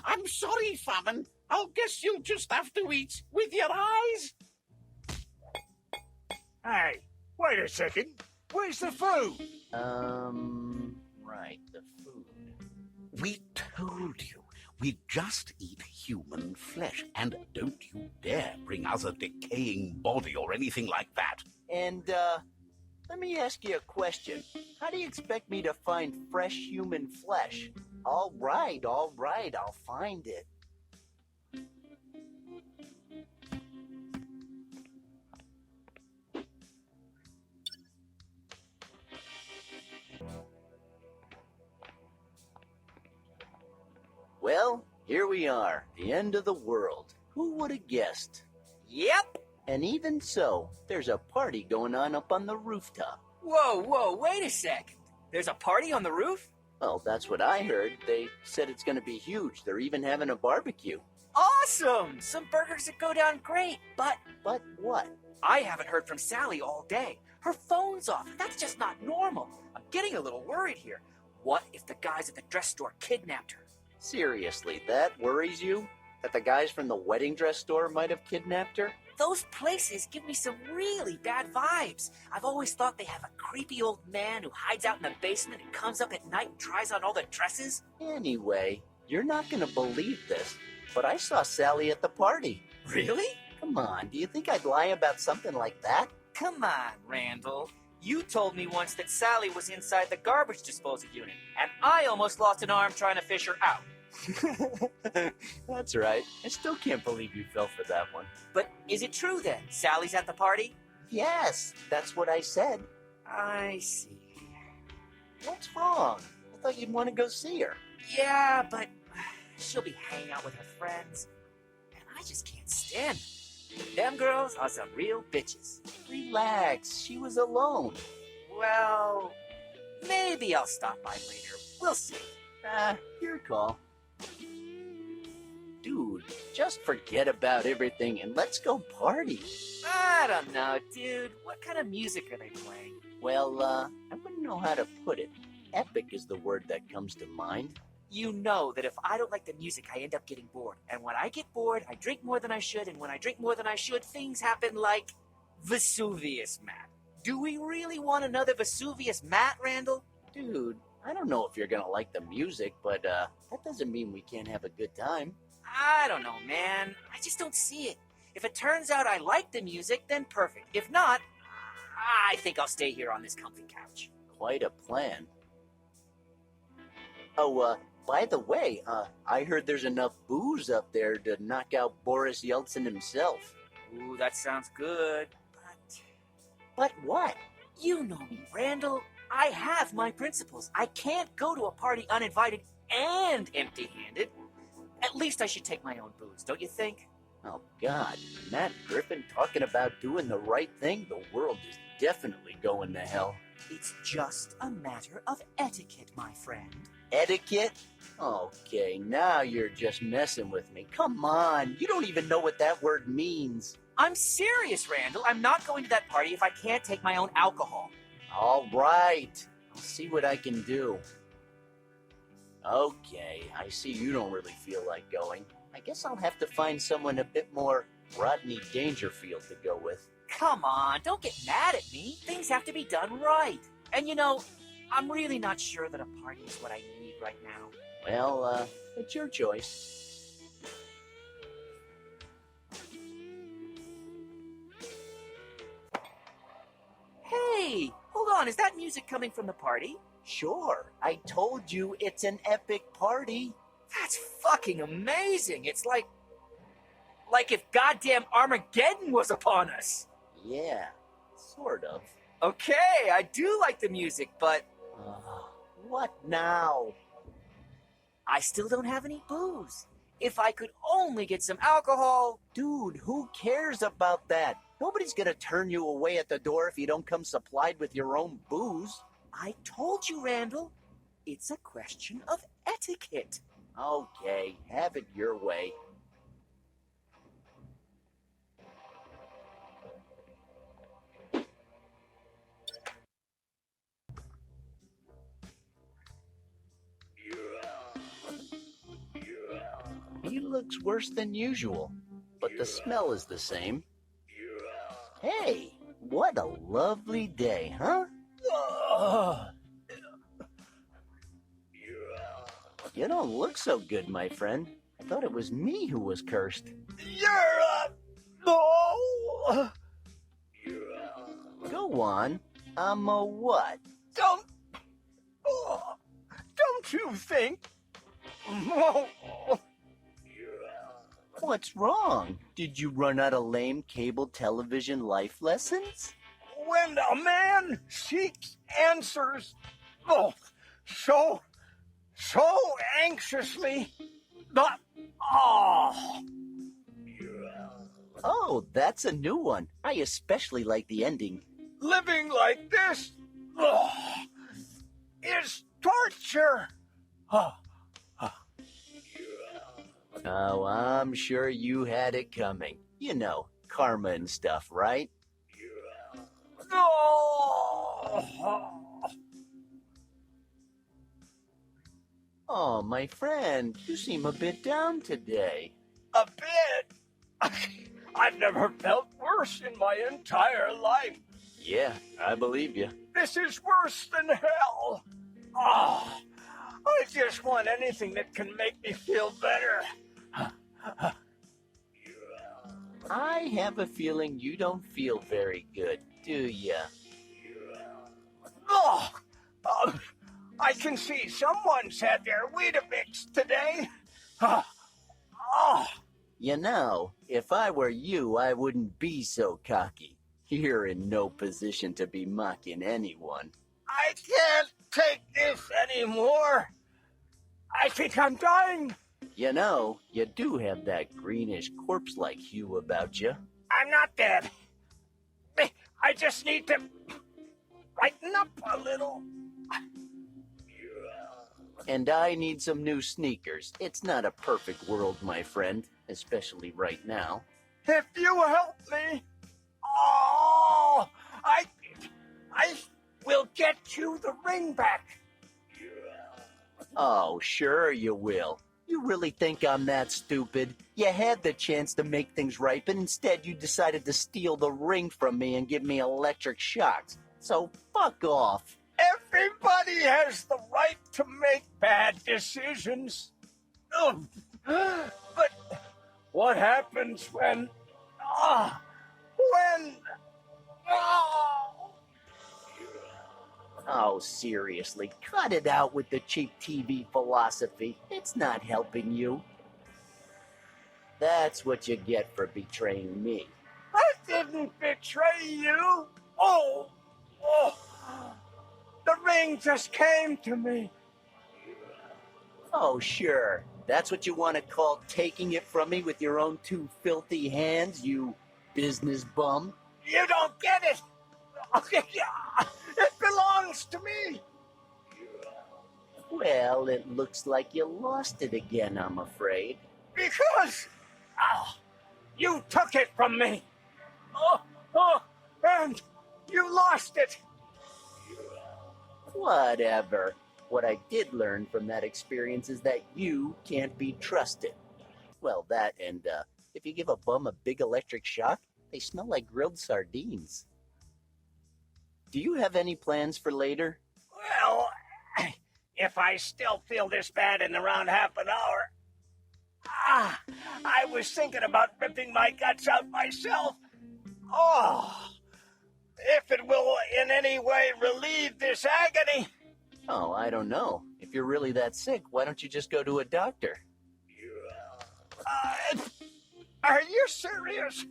I'm sorry, Famine. I'll guess you'll just have to eat with your eyes. Hey, wait a second. Where's the food? Right, the food. We told you. We just eat human flesh. And don't you dare bring us a decaying body or anything like that. And, Let me ask you a question. How do you expect me to find fresh human flesh? All right, I'll find it. Well, here we are, the end of the world. Who would have guessed? Yep. And even so, there's a party going on up on the rooftop. Whoa, wait a second. There's a party on the roof? Well, that's what I heard. They said it's going to be huge. They're even having a barbecue. Awesome! Some burgers that go down great, but But what? I haven't heard from Sally all day. Her phone's off. That's just not normal. I'm getting a little worried here. What if the guys at the dress store kidnapped her? Seriously, that worries you? That the guys from the wedding dress store might have kidnapped her? Those places give me some really bad vibes. I've always thought they have a creepy old man who hides out in the basement and comes up at night and tries on all the dresses. Anyway, you're not going to believe this, but I saw Sally at the party. Really? Come on, do you think I'd lie about something like that? Come on, Randall. You told me once that Sally was inside the garbage disposal unit, and I almost lost an arm trying to fish her out. That's right. I still can't believe you fell for that one. But is it true then? Sally's at the party? Yes, that's what I said. I see. What's wrong? I thought you'd want to go see her. Yeah, but she'll be hanging out with her friends, and I just can't stand them. Them girls are some real bitches. Relax, she was alone. Well, maybe I'll stop by later. We'll see. Your call. Dude, just forget about everything and let's go party. I don't know, dude. What kind of music are they playing? Well, I wouldn't know how to put it. Epic is the word that comes to mind. You know that if I don't like the music, I end up getting bored. And when I get bored, I drink more than I should. And when I drink more than I should, things happen like Vesuvius Matt. Do we really want another Vesuvius Matt, Randall? Dude, I don't know if you're gonna like the music, but that doesn't mean we can't have a good time. I don't know, man. I just don't see it. If it turns out I like the music, then perfect. If not, I think I'll stay here on this comfy couch. Quite a plan. Oh, by the way, I heard there's enough booze up there to knock out Boris Yeltsin himself. Ooh, that sounds good. But what? You know me, Randall. I have my principles. I can't go to a party uninvited and empty-handed. At least I should take my own booze, don't you think? Oh, God. Matt Griffin talking about doing the right thing? The world is definitely going to hell. It's just a matter of etiquette, my friend. Etiquette? Okay, now you're just messing with me. Come on, you don't even know what that word means. I'm serious, Randall. I'm not going to that party if I can't take my own alcohol. All right, I'll see what I can do. Okay, I see you don't really feel like going. I guess I'll have to find someone a bit more Rodney Dangerfield to go with. Come on, don't get mad at me. Things have to be done right. And you know, I'm really not sure that a party is what I need right now. Well, it's your choice. Hey, hold on, is that music coming from the party? Sure, I told you it's an epic party. That's fucking amazing. It's like if goddamn Armageddon was upon us. Yeah, sort of. Okay, I do like the music, but What now? I still don't have any booze. If I could only get some alcohol. Dude, who cares about that? Nobody's gonna turn you away at the door if you don't come supplied with your own booze. I told you, Randall. It's a question of etiquette. Okay, have it your way. He looks worse than usual, but the smell is the same. Hey, what a lovely day, huh? You don't look so good, my friend. I thought it was me who was cursed. No! Go on. I'm a what? Don't you think? What's wrong? Did you run out of lame cable television life lessons? When a man seeks answers, so anxiously, but Oh, that's a new one. I especially like the ending. living like this is torture. Oh, I'm sure you had it coming. You know, karma and stuff, right? Oh, my friend, you seem a bit down today. A bit. I've never felt worse in my entire life. Yeah, I believe you. This is worse than hell. I just want anything that can make me feel better. I have a feeling you don't feel very good, do ya? I can see someone's had their Weetabix today. You know, if I were you, I wouldn't be so cocky. You're in no position to be mocking anyone. I can't take this anymore. I think I'm dying. You know, you do have that greenish corpse-like hue about you. I'm not dead. I just need to lighten up a little. And I need some new sneakers. It's not a perfect world, my friend, especially right now. If you help me, I will get you the ring back. Oh, sure you will. You really think I'm that stupid? You had the chance to make things right, but instead you decided to steal the ring from me and give me electric shocks. So fuck off. Everybody has the right to make bad decisions. But what happens when... Oh, seriously, cut it out with the cheap TV philosophy. It's not helping you. That's what you get for betraying me. I didn't betray you. The ring just came to me. Oh, sure. That's what you want to call taking it from me with your own two filthy hands, you business bum? You don't get it. It belongs to me. Well, it looks like you lost it again, I'm afraid. Because you took it from me. And you lost it. Whatever. What I did learn from that experience is that you can't be trusted. Well, that and if you give a bum a big electric shock, they smell like grilled sardines. Do you have any plans for later? Well, if I still feel this bad in around half an hour, I was thinking about ripping my guts out myself. If it will in any way relieve this agony. Oh, I don't know. If you're really that sick, why don't you just go to a doctor? Are you serious?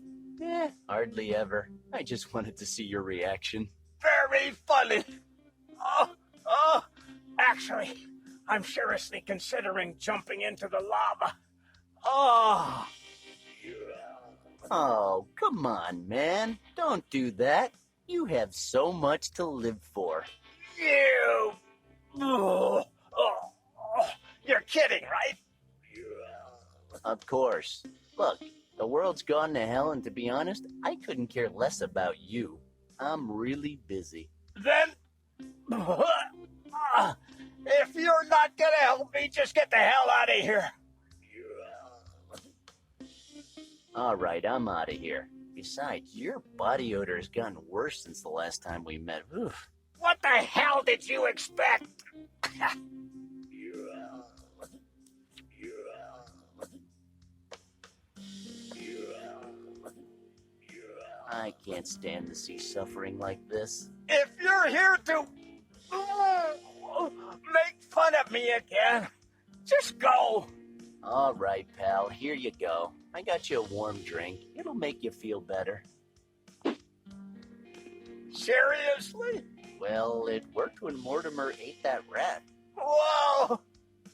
Hardly ever. I just wanted to see your reaction. Very funny. Actually, I'm seriously considering jumping into the lava. Oh, come on, man. Don't do that. You have so much to live for. You're kidding, right? Of course. Look, the world's gone to hell, and to be honest, I couldn't care less about you. I'm really busy. Then, if you're not gonna help me, just get the hell out of here. All right, I'm out of here. Besides, your body odor has gotten worse since the last time we met. Oof. What the hell did you expect? I can't stand to see suffering like this. If you're you're here to make fun of me again. Just go. All right, pal, here you go. I got you a warm drink. It'll make you feel better. Seriously? Well, it worked when Mortimer ate that rat. Whoa!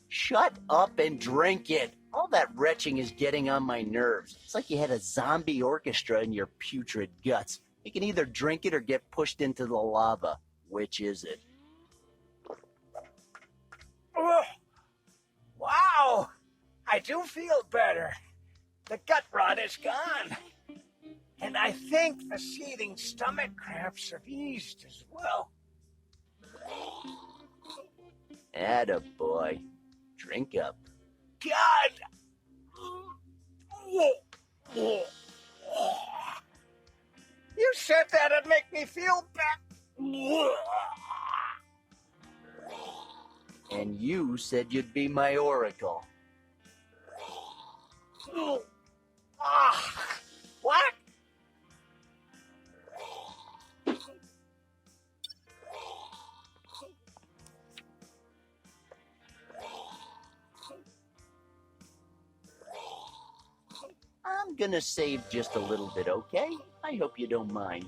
Shut up and drink it. All that retching is getting on my nerves. It's like you had a zombie orchestra in your putrid guts. You can either drink it or get pushed into the lava. Which is it? Wow! I do feel better. The gut rot is gone. And I think the seething stomach cramps have eased as well. Attaboy. Drink up. God! You said that'd make me feel better. And you said you'd be my oracle. What? I'm gonna save just a little bit, okay? I hope you don't mind.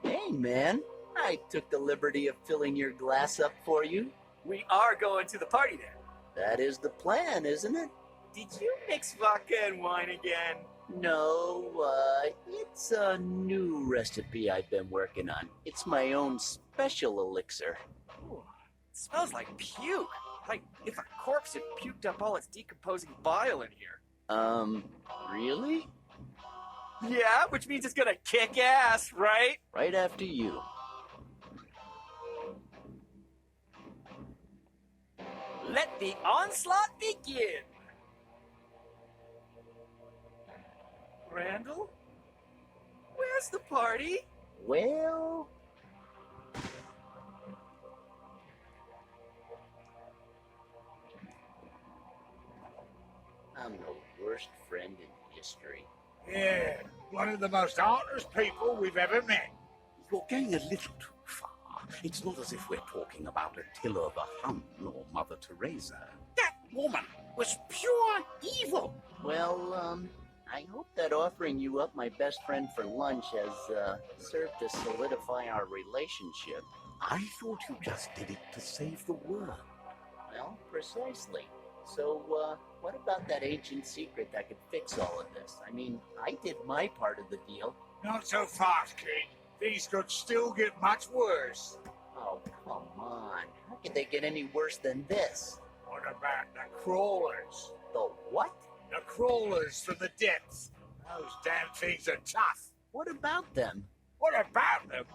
Hey, man. I took the liberty of filling your glass up for you. We are going to the party then. That is the plan, isn't it? Did you mix vodka and wine again? No, it's a new recipe I've been working on. It's my own special elixir. Ooh, it smells like puke. Like if a corpse had puked up all its decomposing bile in here. Really? Yeah, which means it's gonna kick ass, right? Right after you. Let the onslaught begin. Randal? Where's the party? Well... I'm the worst friend in history. Yeah, one of the most heartless people we've ever met. You're going a little too far. It's not as if we're talking about Attila the Hun or Mother Teresa. That woman was pure evil. Well, I hope that offering you up my best friend for lunch has, served to solidify our relationship. I thought you just did it to save the world. Well, precisely. So, what about that ancient secret that could fix all of this? I mean, I did my part of the deal. Not so fast, kid. Things could still get much worse. Oh, come on. How could they get any worse than this? What about the crawlers? The what? The crawlers from the depths. Those damn things are tough. What about them? What about them?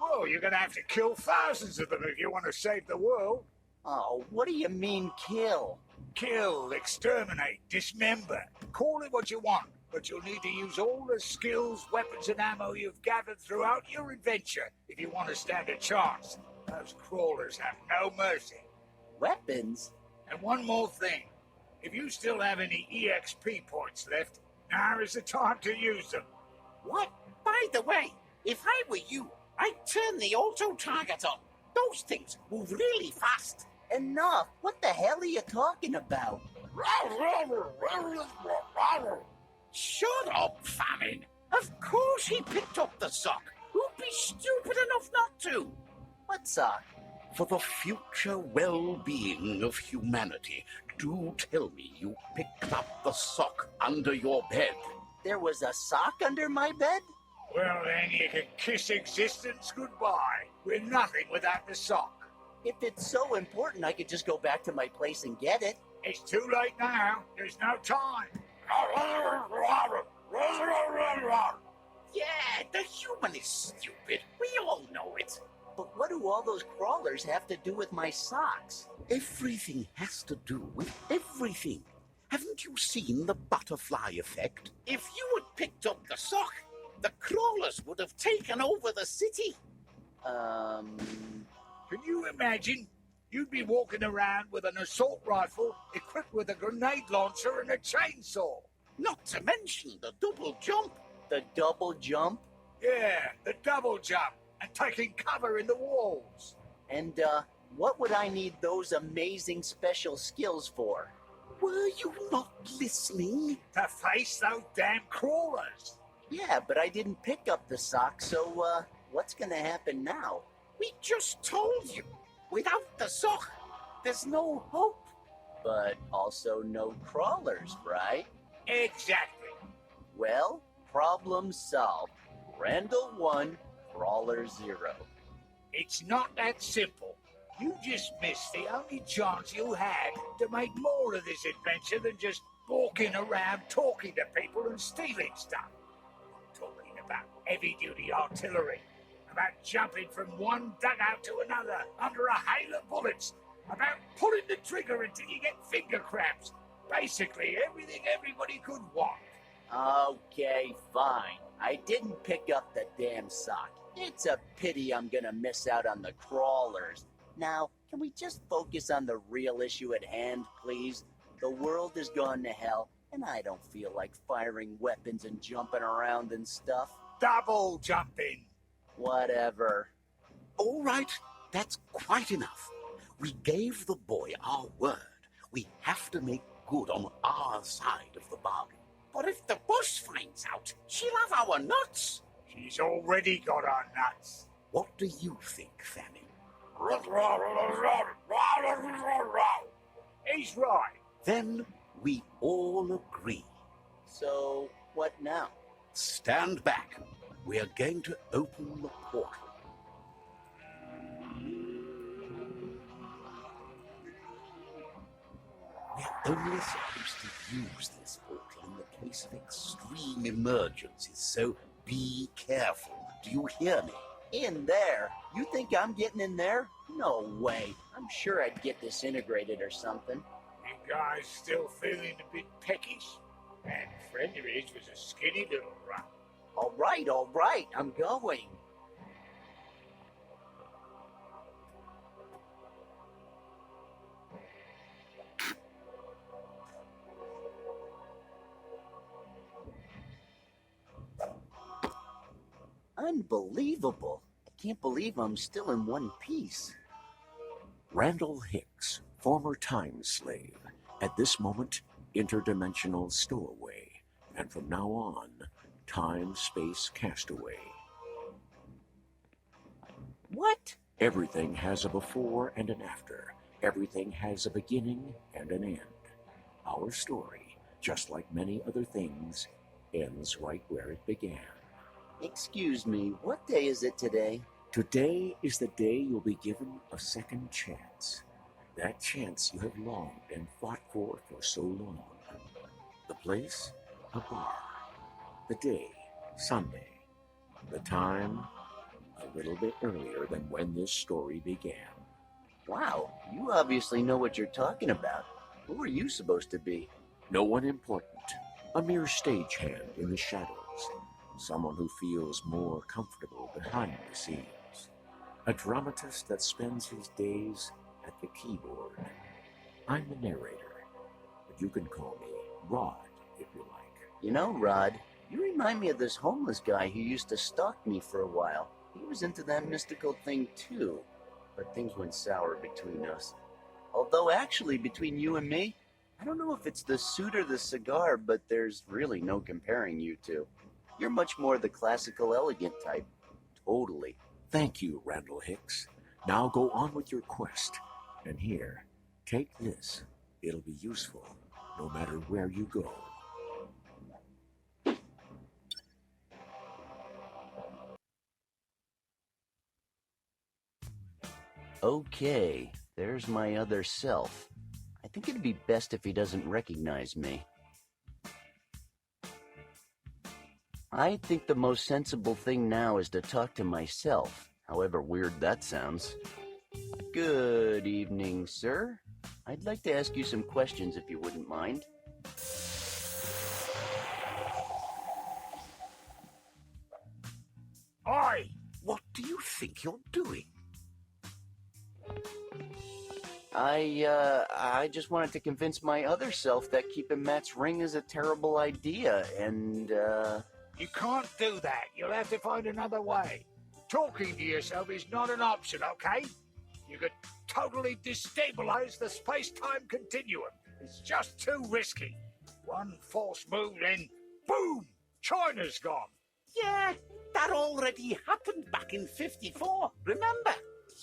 Well, you're gonna have to kill thousands of them if you want to save the world. Oh, what do you mean, kill? Kill, exterminate, dismember. Call it what you want, but you'll need to use all the skills, weapons, and ammo you've gathered throughout your adventure if you want to stand a chance. Those crawlers have no mercy. Weapons? And one more thing. If you still have any EXP points left, now is the time to use them. What? By the way, if I were you, I'd turn the auto-target on. Those things move really fast. Enough! What the hell are you talking about? Shut up, Famine. Of course he picked up the sock. Who'd be stupid enough not to? What sock? For the future well-being of humanity, do tell me you picked up the sock under your bed. There was a sock under my bed? Well, then you can kiss existence goodbye. We're nothing without the sock. If it's so important, I could just go back to my place and get it. It's too late now. There's no time. Yeah, the human is stupid. We all know it. But what do all those crawlers have to do with my socks? Everything has to do with everything. Haven't you seen the butterfly effect? If you had picked up the sock, the crawlers would have taken over the city. Can you imagine? You'd be walking around with an assault rifle equipped with a grenade launcher and a chainsaw. Not to mention the double jump. The double jump? Yeah, the double jump and taking cover in the walls. And, what would I need those amazing special skills for? Were you not listening? To face those damn crawlers. Yeah, but I didn't pick up the sock, so, what's gonna happen now? We just told you. Without the sock, there's no hope. But also no crawlers, right? Exactly. Well, problem solved. Randal 1, Crawler 0. It's not that simple. You just missed the only chance you had to make more of this adventure than just walking around talking to people and stealing stuff. I'm talking about heavy-duty artillery, about jumping from one dugout to another under a hail of bullets, about pulling the trigger until you get finger cramps. Basically, everything everybody could want. Okay, fine. I didn't pick up the damn sock. It's a pity I'm gonna miss out on the crawlers. Now, can we just focus on the real issue at hand, please? The world has gone to hell, and I don't feel like firing weapons and jumping around and stuff. Double jumping. Whatever. All right, that's quite enough. We gave the boy our word. We have to make good on our side of the bargain. But if the boss finds out, she'll have our nuts. She's already got our nuts. What do you think, Fanning? He's right. Then we all agree. So, what now? Stand back. We are going to open the portal. We are only supposed to use this portal in the case of extreme emergencies, so be careful. Do you hear me? In there? You think I'm getting in there? No way. I'm sure I'd get disintegrated or something. You guys still feeling a bit peckish? And a friend of his was a skinny little rat. All right. I'm going. Unbelievable. I can't believe I'm still in one piece. Randal Hicks, former time slave, at this moment interdimensional stowaway, and from now on, time-space castaway. What? Everything has a before and an after. Everything has a beginning and an end. Our story, just like many other things, ends right where it began. Excuse me, what day is it today? Today is the day you'll be given a second chance. That chance you have longed and fought for so long. The place? A bar. The day? Sunday. The time? A little bit earlier than when this story began. Wow, you obviously know what you're talking about. Who are you supposed to be? No one important. A mere stagehand in the shadows. Someone who feels more comfortable behind the scenes. A dramatist that spends his days at the keyboard. I'm the narrator, but you can call me Rod if you like. You know, Rod, you remind me of this homeless guy who used to stalk me for a while. He was into that mystical thing too, but things went sour between us. Although actually, between you and me, I don't know if it's the suit or the cigar, but there's really no comparing you two. You're much more the classical elegant type. Totally. Thank you, Randal Hicks. Now go on with your quest. And here, take this. It'll be useful, no matter where you go. Okay, there's my other self. I think it'd be best if he doesn't recognize me. I think the most sensible thing now is to talk to myself, however weird that sounds. Good evening, sir. I'd like to ask you some questions if you wouldn't mind. Oi! What do you think you're doing? I just wanted to convince my other self that keeping Matt's ring is a terrible idea, and, You can't do that. You'll have to find another way. Talking to yourself is not an option, okay? You could totally destabilize the space-time continuum. It's just too risky. One false move, then boom! China's gone. Yeah, that already happened back in 54, remember?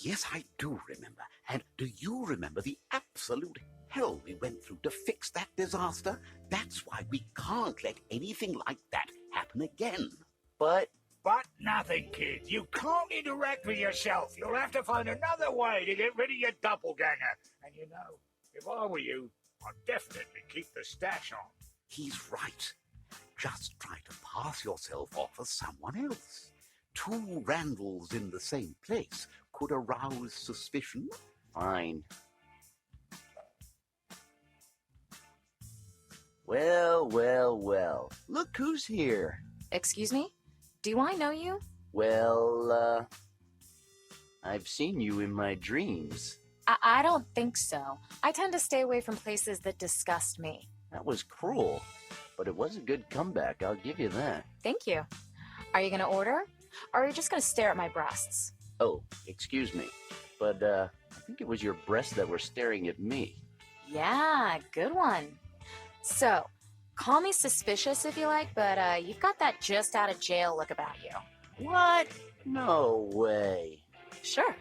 Yes, I do remember. And do you remember the absolute hell we went through to fix that disaster? That's why we can't let anything like that happen again. but But nothing, kid. You can't interact with yourself. You'll have to find another way to get rid of your doppelganger. And you know, if I were you, I'd definitely keep the stash on. He's right. Just try to pass yourself off as someone else. Two Randals in the same place could arouse suspicion. fine. Well. Look who's here. Excuse me? Do I know you? Well, I've seen you in my dreams. I don't think so. I tend to stay away from places that disgust me. That was cruel, but it was a good comeback, I'll give you that. Thank you. Are you gonna order? Or are you just gonna stare at my breasts? Oh, excuse me, but, I think it was your breasts that were staring at me. Yeah, good one. So, call me suspicious if you like, but you've got that just out of jail look about you. What? No way. Sure.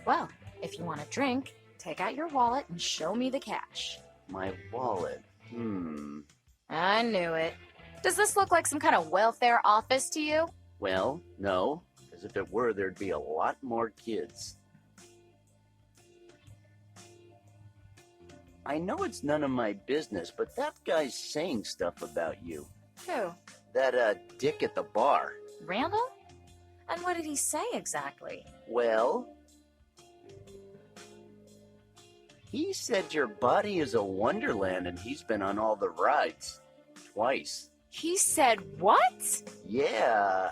Well, if you want a drink, take out your wallet and show me the cash. My wallet. I knew it. Does this look like some kind of welfare office to you? Well, no, because if it were, there'd be a lot more kids. I know it's none of my business, but that guy's saying stuff about you. Who? That, dick at the bar. Randall? And what did he say exactly? Well, he said your body is a wonderland and he's been on all the rides. Twice. He said what? Yeah,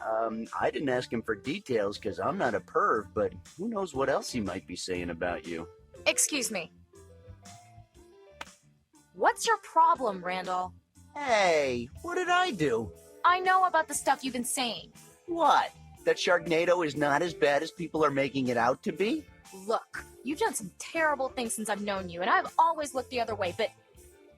I didn't ask him for details because I'm not a perv, but who knows what else he might be saying about you. Excuse me. What's your problem, Randall? Hey, what did I do? I know about the stuff you've been saying. What? That Sharknado is not as bad as people are making it out to be? Look, you've done some terrible things since I've known you, and I've always looked the other way, but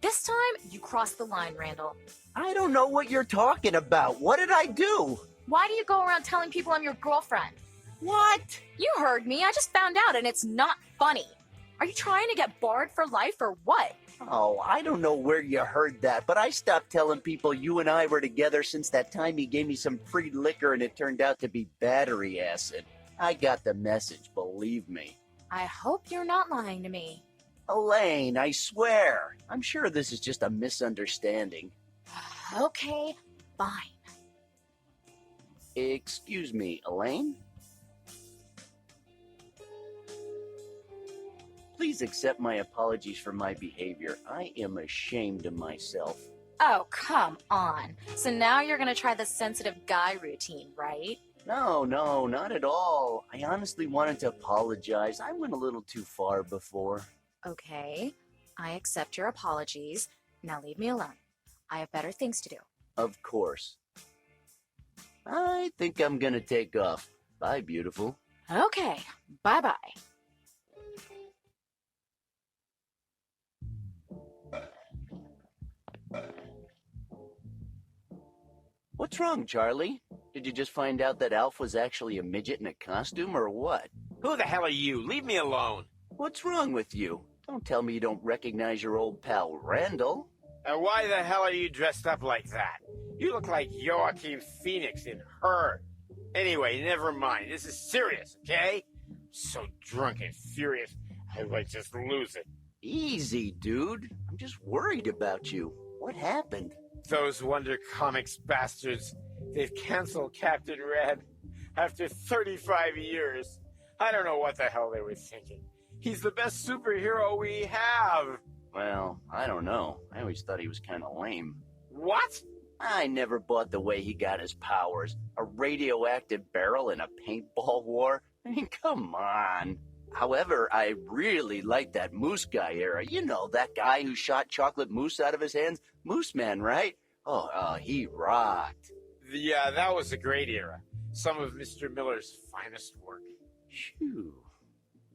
this time, you crossed the line, Randall. I don't know what you're talking about. What did I do? Why do you go around telling people I'm your girlfriend? What? You heard me. I just found out, and it's not funny. Are you trying to get barred for life or what? Oh, I don't know where you heard that, but I stopped telling people you and I were together since that time he gave me some free liquor and it turned out to be battery acid. I got the message, believe me. I hope you're not lying to me. Elaine, I swear. I'm sure this is just a misunderstanding. Okay, fine. Excuse me, Elaine? Please accept my apologies for my behavior. I am ashamed of myself. Oh, come on. So now you're gonna try the sensitive guy routine, right? No, not at all. I honestly wanted to apologize. I went a little too far before. Okay, I accept your apologies. Now leave me alone. I have better things to do. Of course. I think I'm gonna take off. Bye, beautiful. Okay, bye-bye. What's wrong, Charlie? Did you just find out that Alf was actually a midget in a costume, or what? Who the hell are you? Leave me alone. What's wrong with you? Don't tell me you don't recognize your old pal, Randal. And why the hell are you dressed up like that? You look like Joaquin Phoenix in Her. Anyway, never mind. This is serious, okay? I'm so drunk and furious, I might just lose it. Easy, dude. I'm just worried about you. What happened? Those Wonder Comics bastards. They've canceled Captain Red after 35 years. I don't know what the hell they were thinking. He's the best superhero we have. Well, I don't know. I always thought he was kind of lame. What? I never bought the way he got his powers. A radioactive barrel in a paintball war? I mean, come on. However, I really like that Moose Guy era. You know, that guy who shot chocolate mousse out of his hands? Moose Man, right? Oh, he rocked. Yeah, that was a great era. Some of Mr. Miller's finest work. Phew.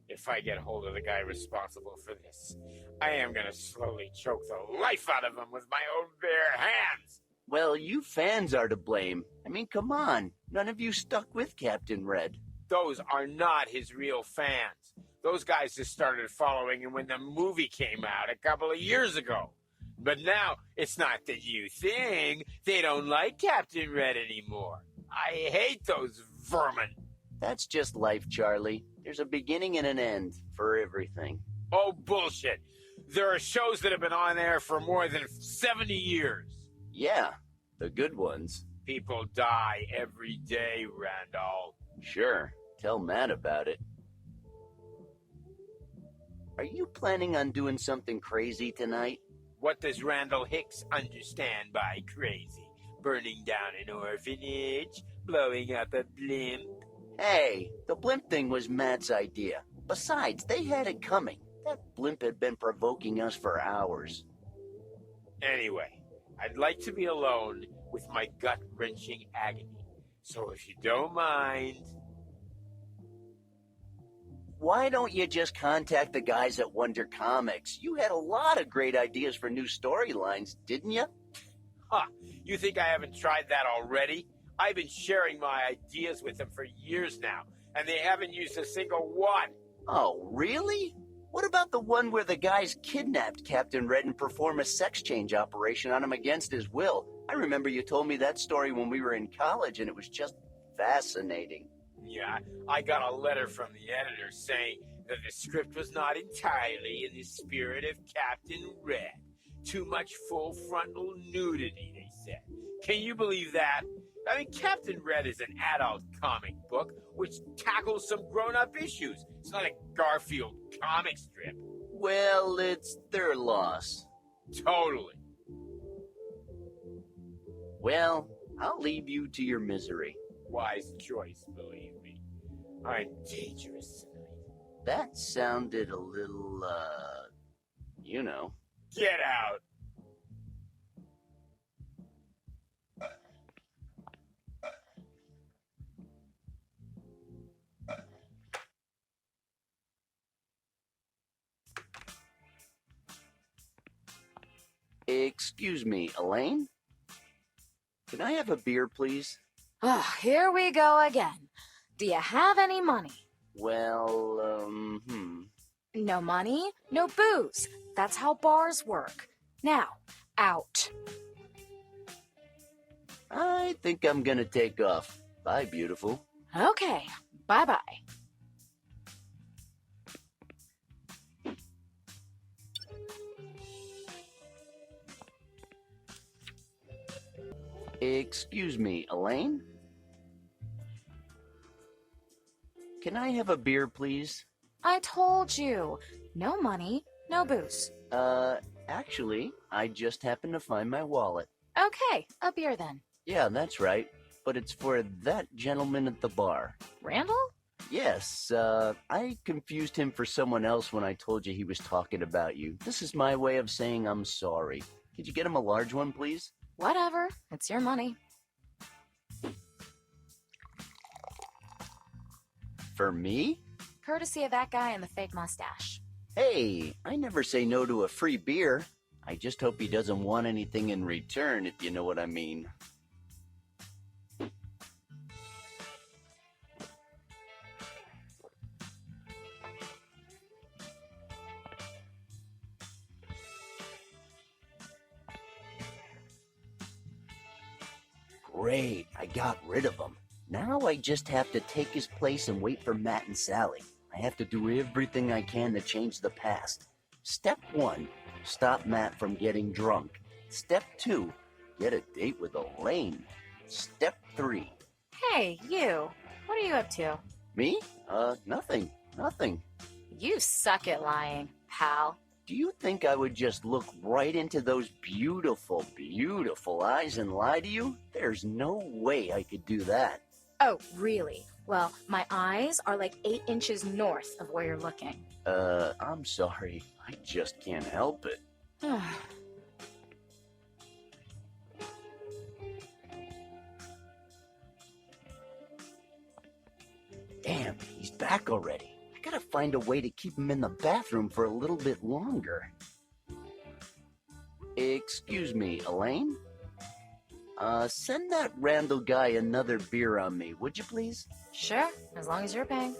If I get hold of the guy responsible for this, I am going to slowly choke the life out of him with my own bare hands. Well, you fans are to blame. I mean, come on. None of you stuck with Captain Red. Those are not his real fans. Those guys just started following him when the movie came out a couple of years ago. But now, it's not the new thing. They don't like Captain Red anymore. I hate those vermin. That's just life, Charlie. There's a beginning and an end for everything. Oh, bullshit. There are shows that have been on air for more than 70 years. Yeah, the good ones. People die every day, Randal. Sure. Tell Matt about it. Are you planning on doing something crazy tonight? What does Randal Hicks understand by crazy? Burning down an orphanage? Blowing up a blimp? Hey, the blimp thing was Matt's idea. Besides, they had it coming. That blimp had been provoking us for hours. Anyway, I'd like to be alone with my gut-wrenching agony. So if you don't mind... Why don't you just contact the guys at Wonder Comics? You had a lot of great ideas for new storylines, didn't you? Huh, you think I haven't tried that already? I've been sharing my ideas with them for years now, and they haven't used a single one. Oh, really? What about the one where the guys kidnapped Captain Red and perform a sex change operation on him against his will? I remember you told me that story when we were in college, and it was just fascinating. Yeah, I got a letter from the editor saying that the script was not entirely in the spirit of Captain Red. Too much full frontal nudity, they said. Can you believe that? I mean, Captain Red is an adult comic book which tackles some grown-up issues. It's not a Garfield comic strip. Well, it's their loss. Totally. Well, I'll leave you to your misery. Wise choice, believe me. I'm dangerous tonight. That sounded a little, you know. Get out! Excuse me, Elaine? Can I have a beer, please? Oh, here we go again. Do you have any money? Well, No money, no booze. That's how bars work. Now, out. I think I'm gonna take off. Bye, beautiful. Okay, bye-bye. Excuse me, Elaine? Can I have a beer, please? I told you. No money, no booze. Actually, I just happened to find my wallet. Okay, a beer then. Yeah, that's right. But it's for that gentleman at the bar. Randal? Yes, I confused him for someone else when I told you he was talking about you. This is my way of saying I'm sorry. Could you get him a large one, please? Whatever. It's your money. For me? Courtesy of that guy and the fake mustache. Hey, I never say no to a free beer. I just hope he doesn't want anything in return, if you know what I mean. Great, I got rid of him. Now I just have to take his place and wait for Matt and Sally. I have to do everything I can to change the past. Step 1, stop Matt from getting drunk. Step 2, get a date with Elaine. Step 3. Hey, you. What are you up to? Me? Nothing. You suck at lying, pal. Do you think I would just look right into those beautiful, beautiful eyes and lie to you? There's no way I could do that. Oh, really? Well, my eyes are like 8 inches north of where you're looking. I'm sorry. I just can't help it. Damn, he's back already. I gotta find a way to keep him in the bathroom for a little bit longer. Excuse me, Elaine? Send that Randal guy another beer on me, would you please? Sure, as long as you're paying.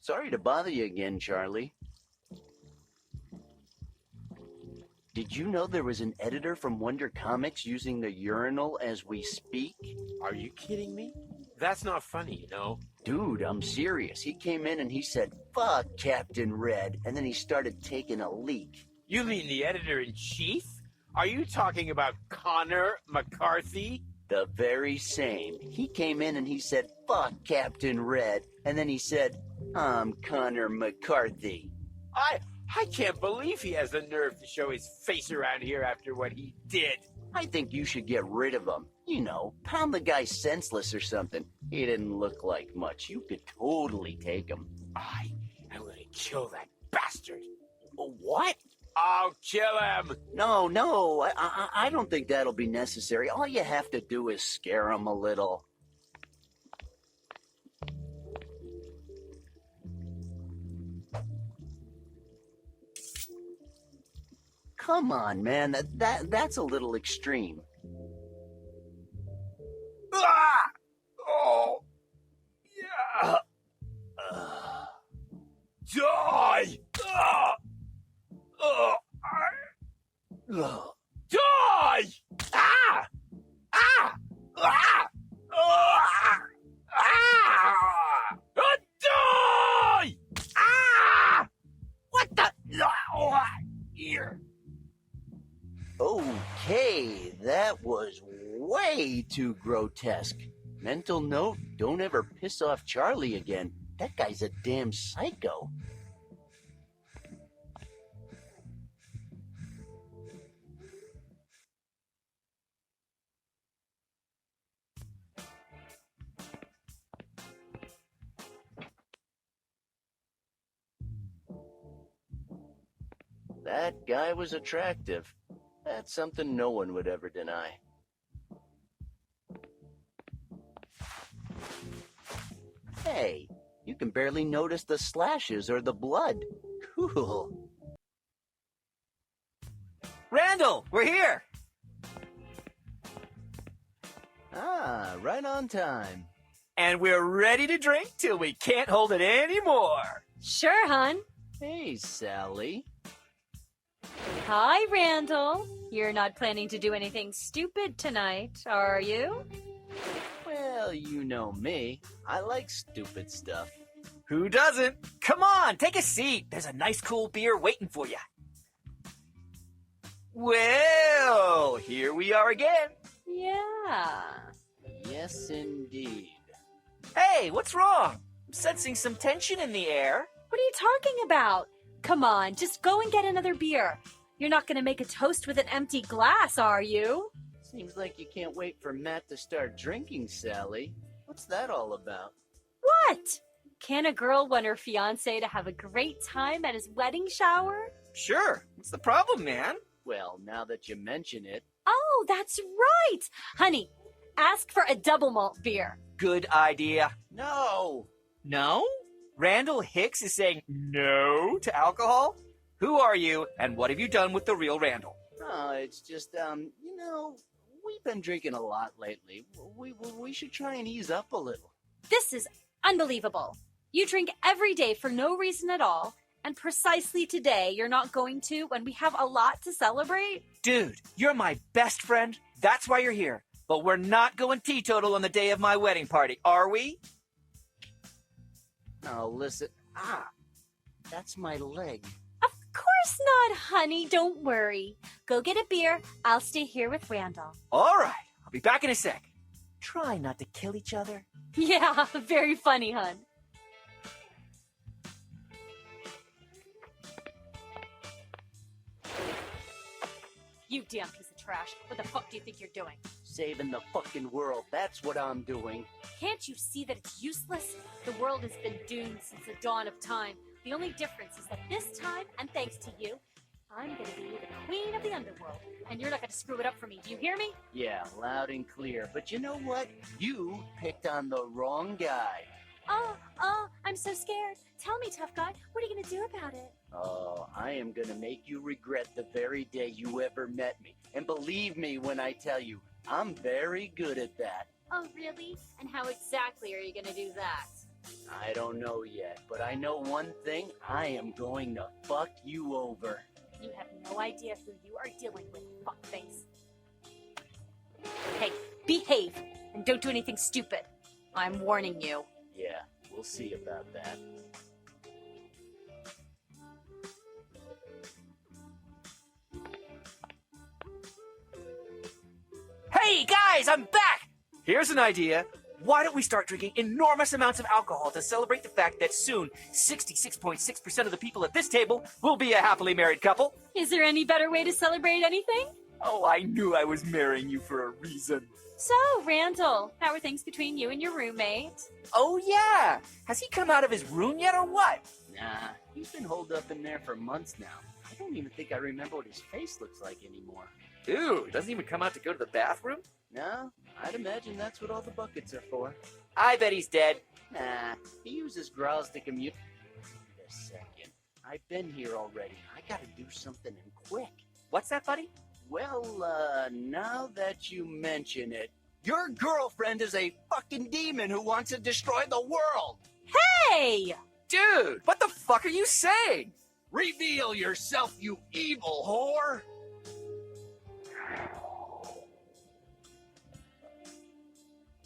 Sorry to bother you again, Charlie. Did you know there was an editor from Wonder Comics using the urinal as we speak? Are you kidding me? That's not funny, you know. Dude, I'm serious. He came in and he said, "Fuck Captain Red," and then he started taking a leak. You mean the editor-in-chief? Are you talking about Connor McCarthy? The very same. He came in and he said, "Fuck Captain Red," and then he said, "I'm Connor McCarthy." I can't believe he has the nerve to show his face around here after what he did. I think you should get rid of him. You know, pound the guy senseless or something. He didn't look like much. You could totally take him. I'm gonna kill that bastard. What? I'll kill him. No, I don't think that'll be necessary. All you have to do is scare him a little. Come on, man. That's a little extreme. Ah! Oh! Yeah! Die! Die! Ah! Ah! Ah! Die! Ah! What the? Here. Okay, that was way too grotesque. Mental note, don't ever piss off Charlie again. That guy's a damn psycho. That guy was attractive. That's something no one would ever deny. Hey, you can barely notice the slashes or the blood. Cool. Randal, we're here! Ah, right on time. And we're ready to drink till we can't hold it anymore. Sure, hon. Hey, Sally. Hi, Randal. You're not planning to do anything stupid tonight, are you? Well, you know me. I like stupid stuff. Who doesn't? Come on, take a seat. There's a nice cool beer waiting for you. Well, here we are again. Yeah. Yes, indeed. Hey, what's wrong? I'm sensing some tension in the air. What are you talking about? Come on, just go and get another beer. You're not going to make a toast with an empty glass, are you? Seems like you can't wait for Matt to start drinking, Sally. What's that all about? What? Can a girl want her fiancé to have a great time at his wedding shower? Sure. What's the problem, man? Well, now that you mention it. Oh, that's right. Honey, ask for a double malt beer. Good idea. No! No? Randal Hicks is saying no to alcohol? Who are you, and what have you done with the real Randal? Oh, it's just, you know, we've been drinking a lot lately. We should try and ease up a little. This is unbelievable. You drink every day for no reason at all, And precisely today, you're not going to when we have a lot to celebrate? Dude, you're my best friend. That's why you're here. But we're not going teetotal on the day of my wedding party, are we? Now listen. That's my leg. Of course not, honey. Don't worry. Go get a beer. I'll stay here with Randal. All right. I'll be back in a sec. Try not to kill each other. Yeah, very funny, hun. You damn piece of trash. What the fuck do you think you're doing? Saving the fucking world. That's what I'm doing. Can't you see that it's useless? The world has been doomed since the dawn of time. The only difference is that this time, and thanks to you, I'm gonna be the queen of the underworld. And you're not gonna screw it up for me. Do you hear me? Yeah, loud and clear. But you know what? You picked on the wrong guy. Oh, I'm so scared. Tell me, tough guy, what are you gonna do about it? Oh, I am gonna make you regret the very day you ever met me. And believe me when I tell you, I'm very good at that. Oh, really? And how exactly are you gonna do that? I don't know yet, but I know one thing. I am going to fuck you over. You have no idea who you are dealing with, fuckface. Hey, behave, and don't do anything stupid. I'm warning you. Yeah, we'll see about that. Hey, guys, I'm back! Here's an idea. Why don't we start drinking enormous amounts of alcohol to celebrate the fact that soon 66.6% of the people at this table will be a happily married couple? Is there any better way to celebrate anything? Oh, I knew I was marrying you for a reason. So, Randal, how are things between you and your roommate? Oh, yeah. Has he come out of his room yet or what? Nah, he's been holed up in there for months now. I don't even think I remember what his face looks like anymore. Ew, doesn't even come out to go to the bathroom? No, I'd imagine that's what all the buckets are for. I bet he's dead. Nah, he uses growls to commute. Wait a second. I've been here already. I gotta do something and quick. What's that, buddy? Well, now that you mention it, your girlfriend is a fucking demon who wants to destroy the world! Hey! Dude, what the fuck are you saying? Reveal yourself, you evil whore!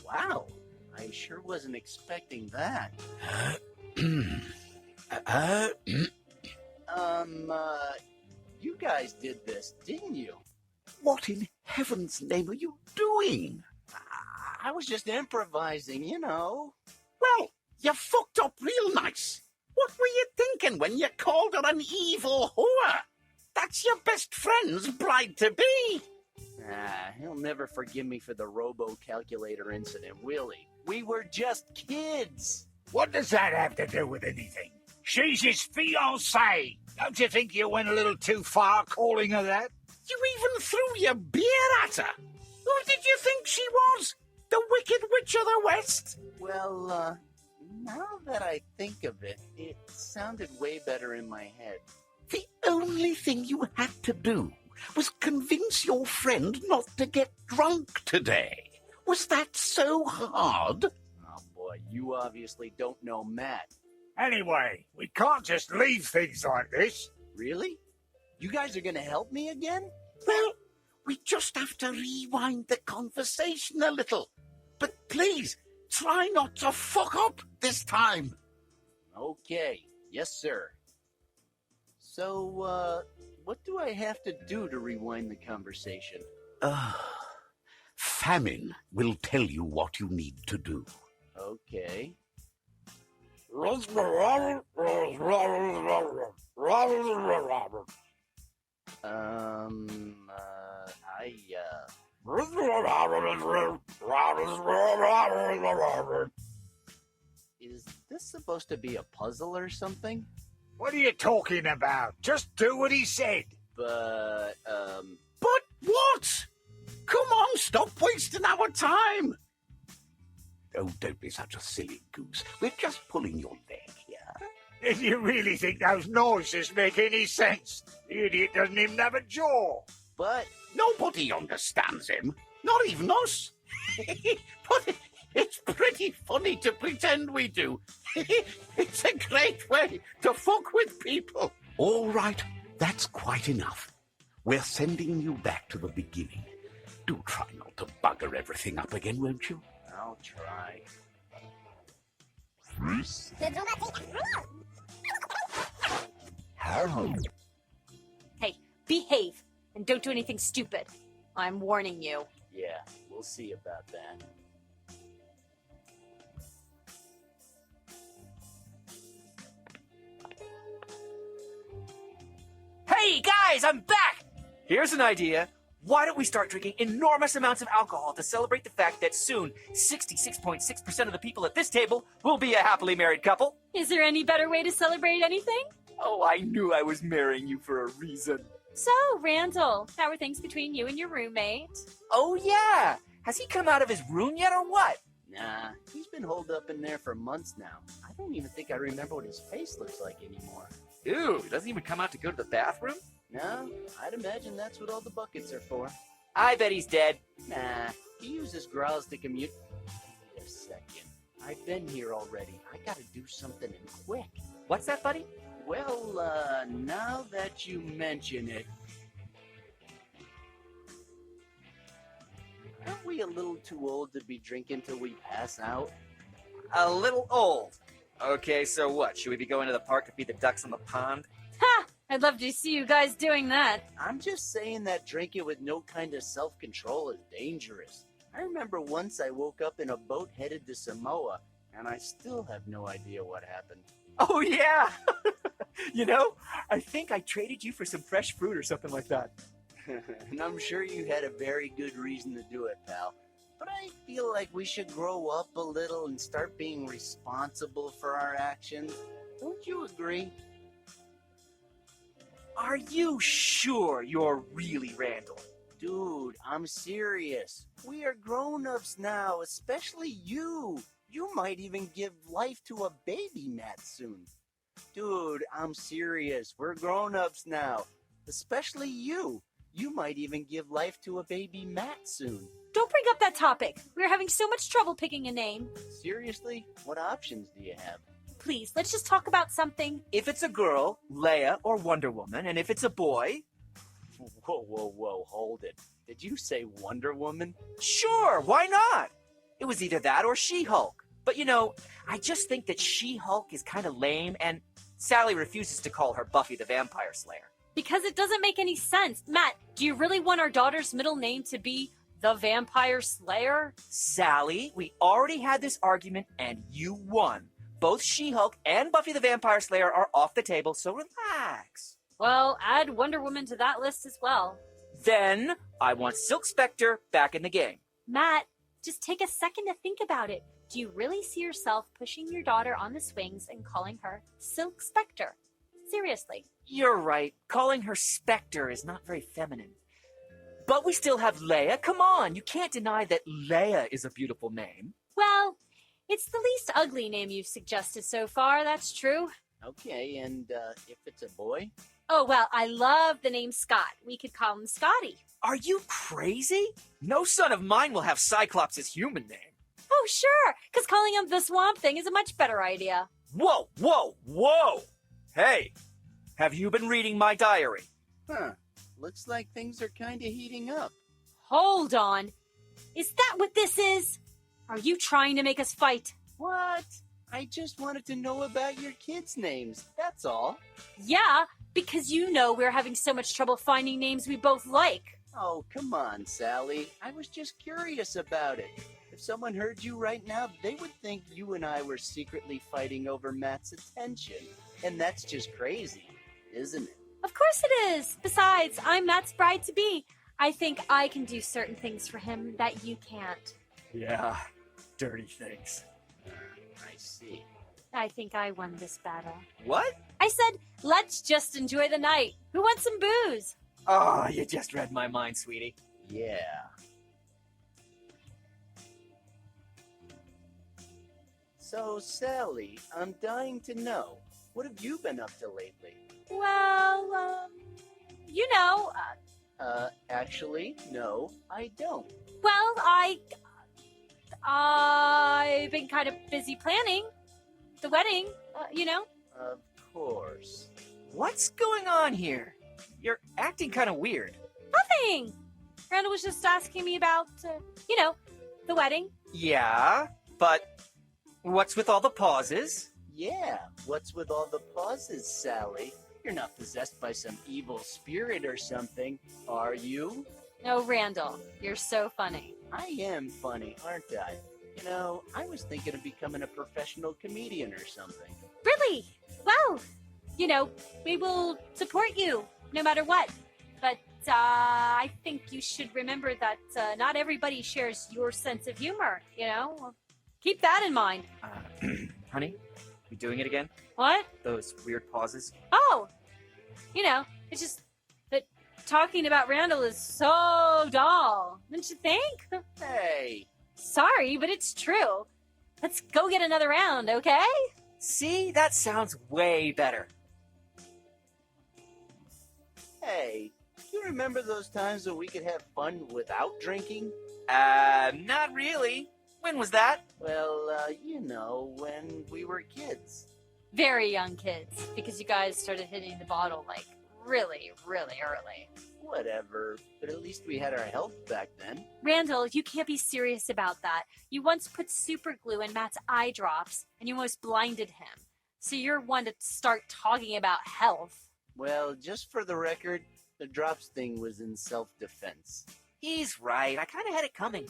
Wow, I sure wasn't expecting that. You guys did this, didn't you? What in heaven's name are you doing? I was just improvising, you know. Well, you fucked up real nice. What were you thinking when you called her an evil whore? That's your best friend's bride-to-be. He'll never forgive me for the robo-calculator incident, will he? We were just kids. What does that have to do with anything? She's his fiancée. Don't you think you went a little too far calling her that? You even threw your beer at her. Who did you think she was? The Wicked Witch of the West? Well, now that I think of it, it sounded way better in my head. The only thing you had to do was convince your friend not to get drunk today. Was that so hard? Oh boy, you obviously don't know Matt. Anyway, we can't just leave things like this. Really? You guys are gonna help me again? Well, we just have to rewind the conversation a little. But please, try not to fuck up this time. Okay, yes sir. So, what do I have to do to rewind the conversation? Famine will tell you what you need to do. Okay. Is this supposed to be a puzzle or something? What are you talking about? Just do what he said. But what? Come on, stop wasting our time. Oh, don't be such a silly goose. We're just pulling your leg here. Do you really think those noises make any sense? The idiot doesn't even have a jaw. But nobody understands him. Not even us. It's pretty funny to pretend we do. It's a great way to fuck with people. All right, that's quite enough. We're sending you back to the beginning. Do try not to bugger everything up again, won't you? I'll try. Hey, behave and don't do anything stupid. I'm warning you. Yeah, we'll see about that. Hey guys, I'm back! Here's an idea. Why don't we start drinking enormous amounts of alcohol to celebrate the fact that soon 66.6% of the people at this table will be a happily married couple? Is there any better way to celebrate anything? Oh, I knew I was marrying you for a reason. So, Randal, how are things between you and your roommate? Oh yeah! Has he come out of his room yet or what? Nah, he's been holed up in there for months now. I don't even think I remember what his face looks like anymore. Ew, he doesn't even come out to go to the bathroom? No, I'd imagine that's what all the buckets are for. I bet he's dead. Nah, he uses growls to commute. Wait a second. I've been here already. I gotta do something and quick. What's that, buddy? Well, now that you mention it, aren't we a little too old to be drinking till we pass out? A little old. Okay, so what? Should we be going to the park to feed the ducks in the pond? Ha! I'd love to see you guys doing that. I'm just saying that drinking with no kind of self-control is dangerous. I remember once I woke up in a boat headed to Samoa, and I still have no idea what happened. Oh, yeah! You know, I think I traded you for some fresh fruit or something like that. And I'm sure you had a very good reason to do it, pal. But I feel like we should grow up a little and start being responsible for our actions. Don't you agree? Are you sure you're really Randal? Dude, I'm serious. We are grown-ups now, especially you. You might even give life to a baby Matt soon. Dude, I'm serious. We're grown-ups now, especially you. You might even give life to a baby Matt soon. Don't bring up that topic. We're having so much trouble picking a name. Seriously? What options do you have? Please, let's just talk about something. If it's a girl, Leia or Wonder Woman, and if it's a boy... Whoa, hold it. Did you say Wonder Woman? Sure, why not? It was either that or She-Hulk. But you know, I just think that She-Hulk is kind of lame, and Sally refuses to call her Buffy the Vampire Slayer. Because it doesn't make any sense. Matt, do you really want our daughter's middle name to be the Vampire Slayer? Sally, we already had this argument, and you won. Both She-Hulk and Buffy the Vampire Slayer are off the table, so relax. Well, add Wonder Woman to that list as well. Then, I want Silk Spectre back in the game. Matt, just take a second to think about it. Do you really see yourself pushing your daughter on the swings and calling her Silk Spectre? Seriously. You're right. Calling her Spectre is not very feminine. But we still have Leia. Come on, you can't deny that Leia is a beautiful name. Well, it's the least ugly name you've suggested so far, that's true. Okay, and if it's a boy? Oh, well, I love the name Scott. We could call him Scotty. Are you crazy? No son of mine will have Cyclops' human name. Oh, sure, because calling him the Swamp Thing is a much better idea. Whoa! Hey, have you been reading my diary? Huh. Looks like things are kind of heating up. Hold on. Is that what this is? Are you trying to make us fight? What? I just wanted to know about your kids' names, that's all. Yeah, because you know we're having so much trouble finding names we both like. Oh, come on, Sally. I was just curious about it. If someone heard you right now, they would think you and I were secretly fighting over Matt's attention. And that's just crazy, isn't it? Of course it is. Besides, I'm Matt's bride-to-be. I think I can do certain things for him that you can't. Yeah, dirty things. I see. I think I won this battle. What? I said, let's just enjoy the night. Who wants some booze? Oh, you just read my mind, sweetie. Yeah. So, Sally, I'm dying to know, what have you been up to lately? Well, you know. Actually, no, I don't. Well, I've been kind of busy planning the wedding, you know? Of course. What's going on here? You're acting kind of weird. Nothing! Randall was just asking me about, you know, the wedding. Yeah, but what's with all the pauses? Yeah, what's with all the pauses, Sally? You're not possessed by some evil spirit or something, are you? No, Randall, you're so funny. I am funny, aren't I? You know, I was thinking of becoming a professional comedian or something. Really? Well, you know, we will support you no matter what. But I think you should remember that not everybody shares your sense of humor, you know? Keep that in mind. Honey, you doing it again? What? Those weird pauses? Oh, you know, it's just that talking about Randall is so dull, don't you think? Hey! Sorry, but it's true. Let's go get another round, okay? See, that sounds way better. Hey, do you remember those times when we could have fun without drinking? Not really. When was that? Well, you know, when we were kids. Very young kids, because you guys started hitting the bottle, like, really, really early. Whatever, but at least we had our health back then. Randall, you can't be serious about that. You once put super glue in Matt's eye drops, and you almost blinded him. So you're one to start talking about health. Well, just for the record, the drops thing was in self-defense. He's right. I kind of had it coming.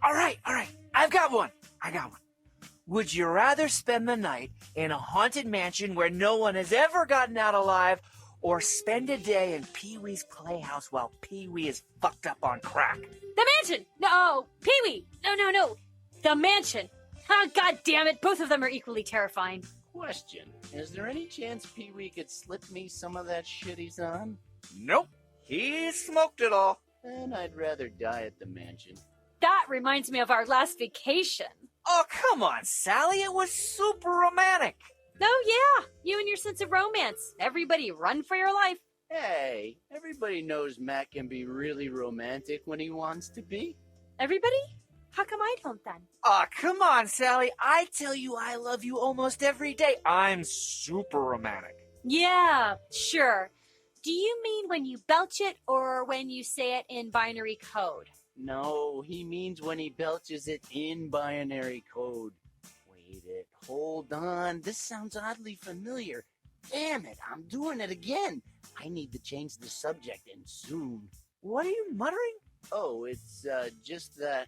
All right. I've got one. Would you rather spend the night in a haunted mansion where no one has ever gotten out alive, or spend a day in Pee-wee's playhouse while Pee-wee is fucked up on crack? The mansion! No, Pee-wee! No. The mansion! Oh, God damn it, both of them are equally terrifying. Question, is there any chance Pee-wee could slip me some of that shit he's on? Nope. He smoked it all. Then I'd rather die at the mansion. That reminds me of our last vacation. Oh, come on, Sally. It was super romantic. Oh, yeah. You and your sense of romance. Everybody run for your life. Hey, everybody knows Matt can be really romantic when he wants to be. Everybody? How come I don't then? Oh, come on, Sally. I tell you I love you almost every day. I'm super romantic. Yeah, sure. Do you mean when you belch it or when you say it in binary code? No, he means when he belches it in binary code. Wait it, hold on. This sounds oddly familiar. Damn it, I'm doing it again. I need to change the subject and soon. What are you muttering? Oh, it's just that...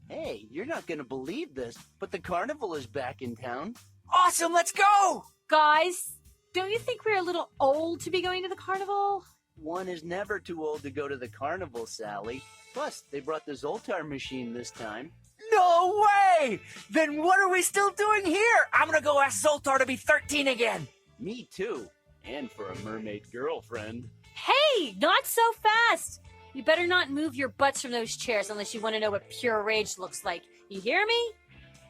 Hey, you're not gonna believe this, but the carnival is back in town. Awesome, let's go! Guys, don't you think we're a little old to be going to the carnival? One is never too old to go to the carnival, Sally. Plus, they brought the Zoltar machine this time. No way! Then what are we still doing here? I'm gonna go ask Zoltar to be 13 again. Me too. And for a mermaid girlfriend. Hey, not so fast! You better not move your butts from those chairs unless you want to know what pure rage looks like. You hear me?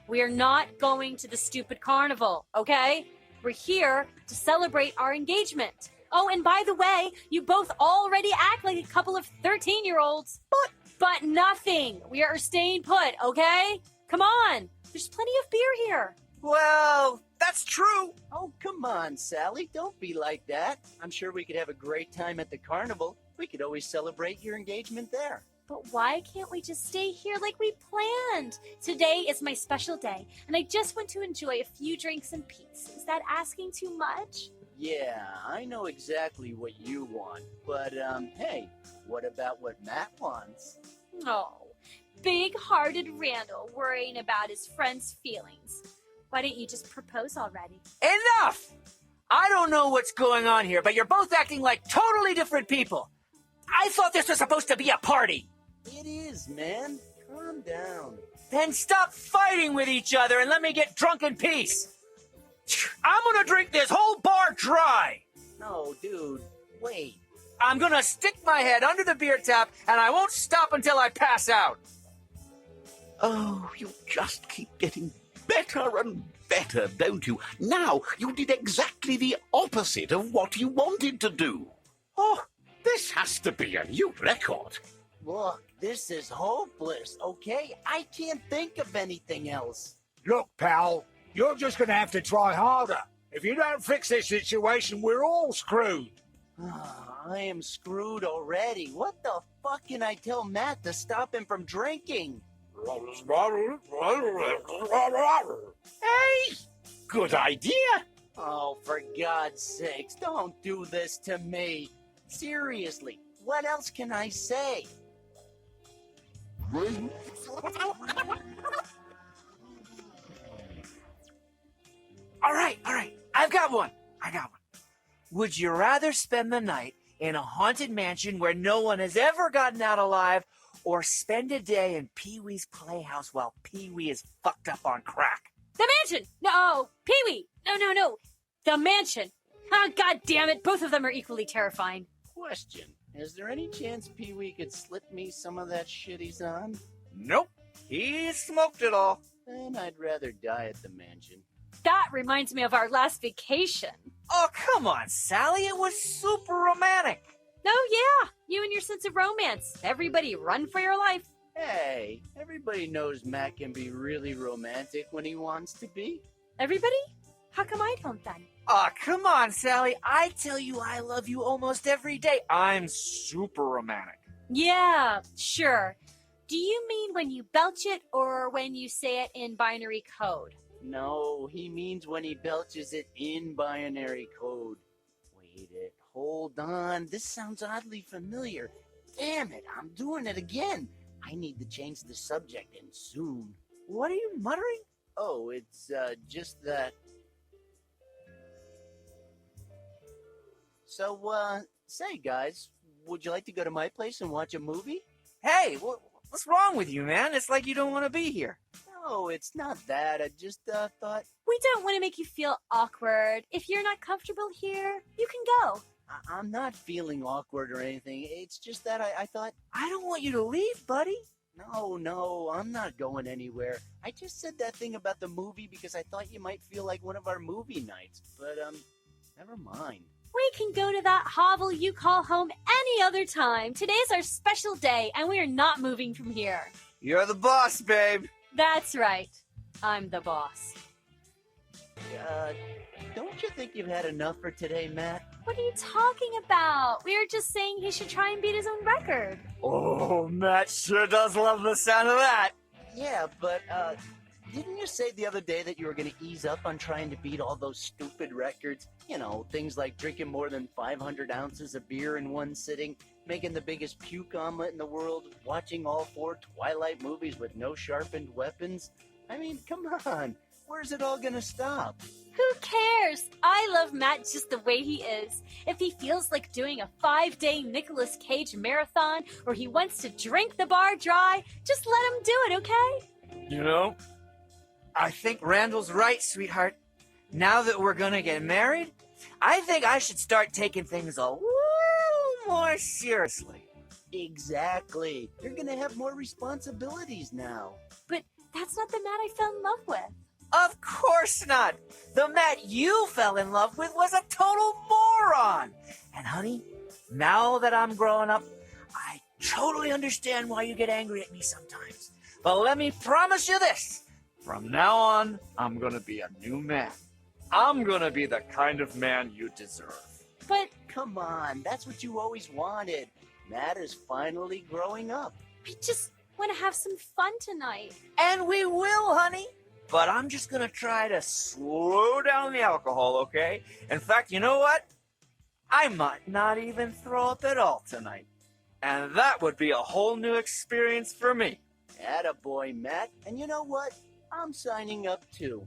We are not going to the stupid carnival, okay? We're here to celebrate our engagement. Oh, and by the way, you both already act like a couple of 13-year-olds. But nothing. We are staying put, okay? Come on. There's plenty of beer here. Well, that's true. Oh, come on, Sally. Don't be like that. I'm sure we could have a great time at the carnival. We could always celebrate your engagement there. But why can't we just stay here like we planned? Today is my special day, and I just want to enjoy a few drinks in peace. Is that asking too much? Yeah, I know exactly what you want. But, hey, what about what Matt wants? Oh, big-hearted Randall worrying about his friend's feelings. Why don't you just propose already? Enough! I don't know what's going on here, but you're both acting like totally different people. I thought this was supposed to be a party. It is, man. Calm down. Then stop fighting with each other and let me get drunk in peace. I'm gonna drink this whole bar dry. No, dude, wait. I'm gonna stick my head under the beer tap and I won't stop until I pass out. Oh, you just keep getting better and better, don't you? Now you did exactly the opposite of what you wanted to do. Oh, this has to be a new record. Look, this is hopeless, okay? I can't think of anything else. Look, pal, you're just going to have to try harder. If you don't fix this situation, we're all screwed. I am screwed already. What the fuck can I tell Matt to stop him from drinking? Hey, good idea. Oh, for God's sakes, don't do this to me. Seriously, what else can I say? All right. I've got one. Would you rather spend the night in a haunted mansion where no one has ever gotten out alive, or spend a day in Pee-wee's playhouse while Pee-wee is fucked up on crack? The mansion! No, Pee-wee! No. The mansion! Oh, God damn it, both of them are equally terrifying. Question, is there any chance Pee-wee could slip me some of that shit he's on? Nope. He smoked it all. Then I'd rather die at the mansion. That reminds me of our last vacation. Oh, come on, Sally. It was super romantic. Oh, yeah, you and your sense of romance. Everybody run for your life. Hey, everybody knows Matt can be really romantic when he wants to be. Everybody? How come I don't then? Oh, come on, Sally. I tell you I love you almost every day. I'm super romantic. Yeah, sure. Do you mean when you belch it or when you say it in binary code? No, he means when he belches it in binary code. Wait it, hold on. This sounds oddly familiar. Damn it, I'm doing it again. I need to change the subject and soon. What are you muttering? Oh, it's just that. So, say guys, would you like to go to my place and watch a movie? Hey, what's wrong with you, man? It's like you don't want to be here. No, it's not that. I just thought. We don't want to make you feel awkward. If you're not comfortable here, you can go. I'm not feeling awkward or anything. It's just that I thought. I don't want you to leave, buddy. No, I'm not going anywhere. I just said that thing about the movie because I thought you might feel like one of our movie nights. But, never mind. We can go to that hovel you call home any other time. Today's our special day, and we are not moving from here. You're the boss, babe. That's right. I'm the boss. Don't you think you've had enough for today, Matt? What are you talking about? We were just saying he should try and beat his own record. Oh, Matt sure does love the sound of that. Yeah, but, didn't you say the other day that you were going to ease up on trying to beat all those stupid records? You know, things like drinking more than 500 ounces of beer in one sitting, making the biggest puke omelet in the world, watching all 4 Twilight movies with no sharpened weapons? I mean, come on. Where's it all going to stop? Who cares? I love Matt just the way he is. If he feels like doing a 5-day Nicolas Cage marathon or he wants to drink the bar dry, just let him do it, okay? You know, I think Randall's right, sweetheart. Now that we're gonna get married, I think I should start taking things a little more seriously. Exactly. You're going to have more responsibilities now. But that's not the Matt I fell in love with. Of course not. The Matt you fell in love with was a total moron. And honey, now that I'm growing up, I totally understand why you get angry at me sometimes. But let me promise you this. From now on, I'm gonna be a new man. I'm gonna be the kind of man you deserve. But come on, that's what you always wanted. Matt is finally growing up. I just want to have some fun tonight. And we will, honey. But I'm just gonna try to slow down the alcohol, okay? In fact, you know what? I might not even throw up at all tonight. And that would be a whole new experience for me. Attaboy, Matt. And you know what? I'm signing up too.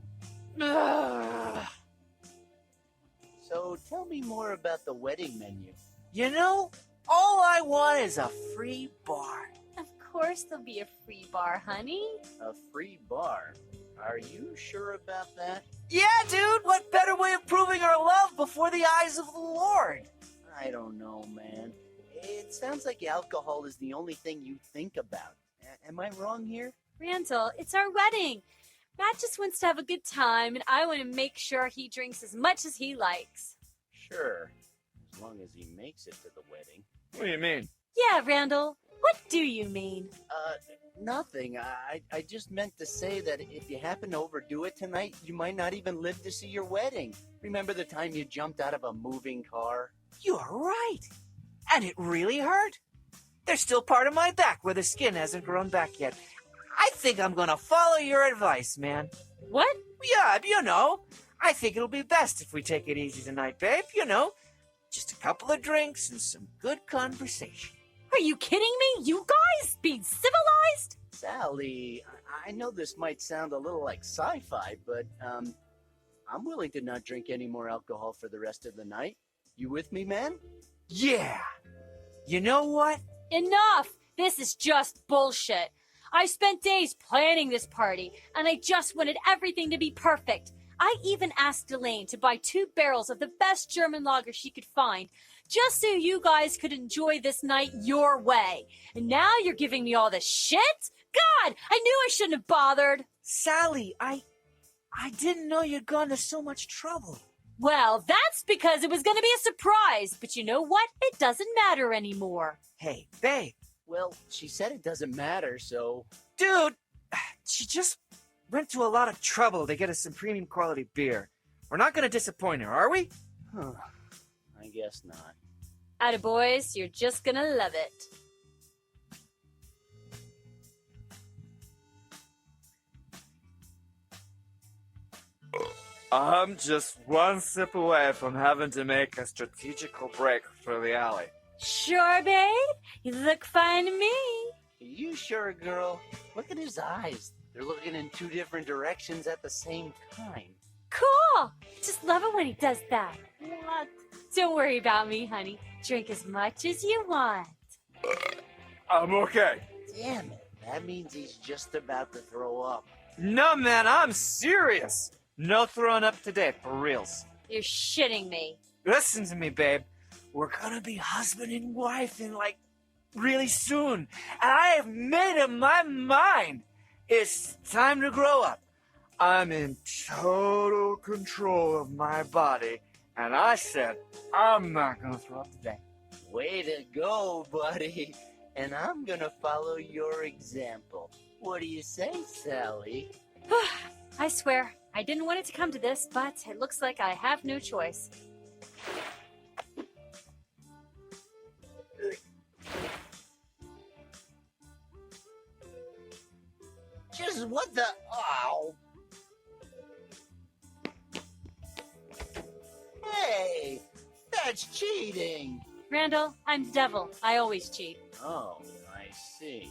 So tell me more about the wedding menu. You know, all I want is a free bar. Of course there'll be a free bar, honey. A free bar? Are you sure about that? Yeah, dude. What better way of proving our love before the eyes of the Lord? I don't know, man. It sounds like alcohol is the only thing you think about. Am I wrong here? Randall, it's our wedding. Matt just wants to have a good time, and I want to make sure he drinks as much as he likes. Sure, as long as he makes it to the wedding. What do you mean? Yeah, Randall, what do you mean? Nothing. I just meant to say that if you happen to overdo it tonight, you might not even live to see your wedding. Remember the time you jumped out of a moving car? You're right. And it really hurt. There's still part of my back where the skin hasn't grown back yet. I think I'm gonna follow your advice, man. What? Yeah, you know. I think it'll be best if we take it easy tonight, babe. You know, just a couple of drinks and some good conversation. Are you kidding me? You guys being civilized? Sally, I know this might sound a little like sci-fi, but I'm willing to not drink any more alcohol for the rest of the night. You with me, man? Yeah. You know what? Enough! This is just bullshit. I spent days planning this party, and I just wanted everything to be perfect. I even asked Elaine to buy 2 barrels of the best German lager she could find, just so you guys could enjoy this night your way. And now you're giving me all this shit? God, I knew I shouldn't have bothered. Sally, I didn't know you'd gone to so much trouble. Well, that's because it was going to be a surprise. But you know what? It doesn't matter anymore. Hey, babe. Well, she said it doesn't matter, so... Dude, she just went to a lot of trouble to get us some premium quality beer. We're not going to disappoint her, are we? Huh. I guess not. Attaboys, you're just going to love it. I'm just one sip away from having to make a strategical break for the alley. Sure, babe? You look fine to me. Are you sure, girl? Look at his eyes. They're looking in 2 different directions at the same time. Cool. Just love it when he does that. What? Don't worry about me, honey. Drink as much as you want. I'm okay. Damn it. That means he's just about to throw up. No, man, I'm serious. No throwing up today, for reals. You're shitting me. Listen to me, babe. We're gonna be husband and wife in, really soon. And I have made up my mind. It's time to grow up. I'm in total control of my body. And I said, I'm not gonna throw up today. Way to go, buddy. And I'm gonna follow your example. What do you say, Sally? I swear, I didn't want it to come to this, but it looks like I have no choice. Just what the... Ow. Hey, that's cheating. Randall, I'm the devil. I always cheat. Oh, I see.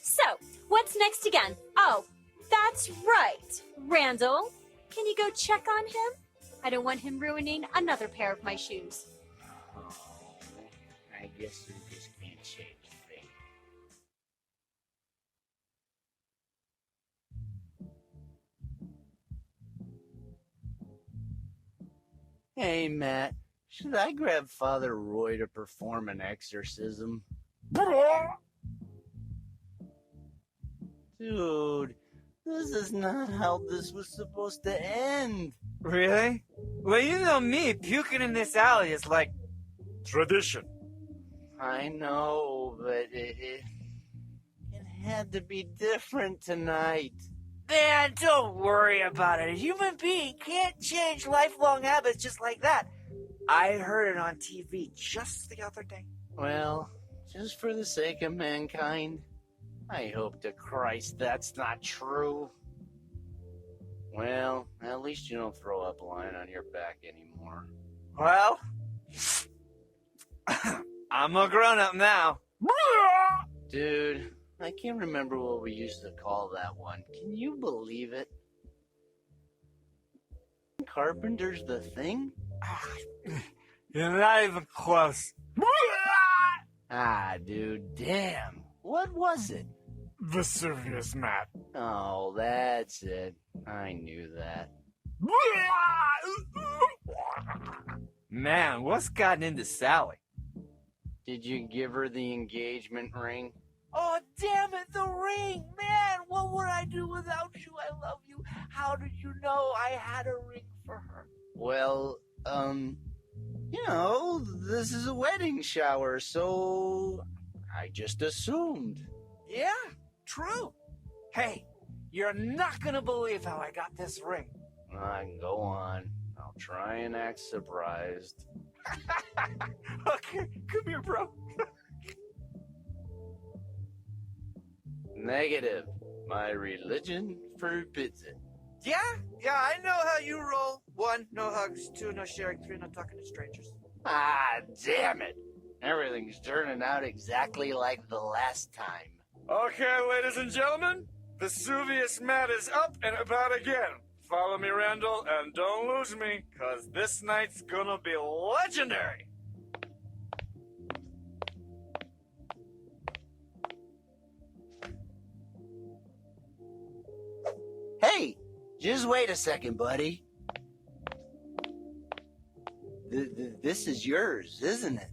So, what's next again? Oh, that's right. Randall, can you go check on him? I don't want him ruining another pair of my shoes. Oh, I guess you just can't change things. Hey, Matt. Should I grab Father Roy to perform an exorcism? Dude, this is not how this was supposed to end. Really? Well, you know me, puking in this alley is like tradition. I know, but it had to be different tonight. Man, don't worry about it. A human being can't change lifelong habits just like that. I heard it on TV just the other day. Well, just for the sake of mankind, I hope to Christ that's not true. Well, at least you don't throw up lying on your back anymore. Well, I'm a grown-up now. Dude, I can't remember what we used to call that one. Can you believe it? Carpenter's the Thing? You're not even close. Ah, dude, damn. What was it? Vesuvius, Matt. Oh, that's it. I knew that. Man, what's gotten into Sally? Did you give her the engagement ring? Oh, damn it, the ring! Man, what would I do without you? I love you. How did you know I had a ring for her? Well, this is a wedding shower, so I just assumed. Yeah, true. Hey, you're not gonna believe how I got this ring. Go on. I'll try and act surprised. Okay, come here, bro. Negative. My religion forbids it. Yeah, I know how you roll. 1, no hugs. 2, no sharing. 3, no talking to strangers. Ah, damn it. Everything's turning out exactly like the last time. Okay, ladies and gentlemen, Vesuvius Matt is up and about again. Follow me, Randal, and don't lose me, cause this night's gonna be legendary. Hey, just wait a second, buddy. This is yours, isn't it?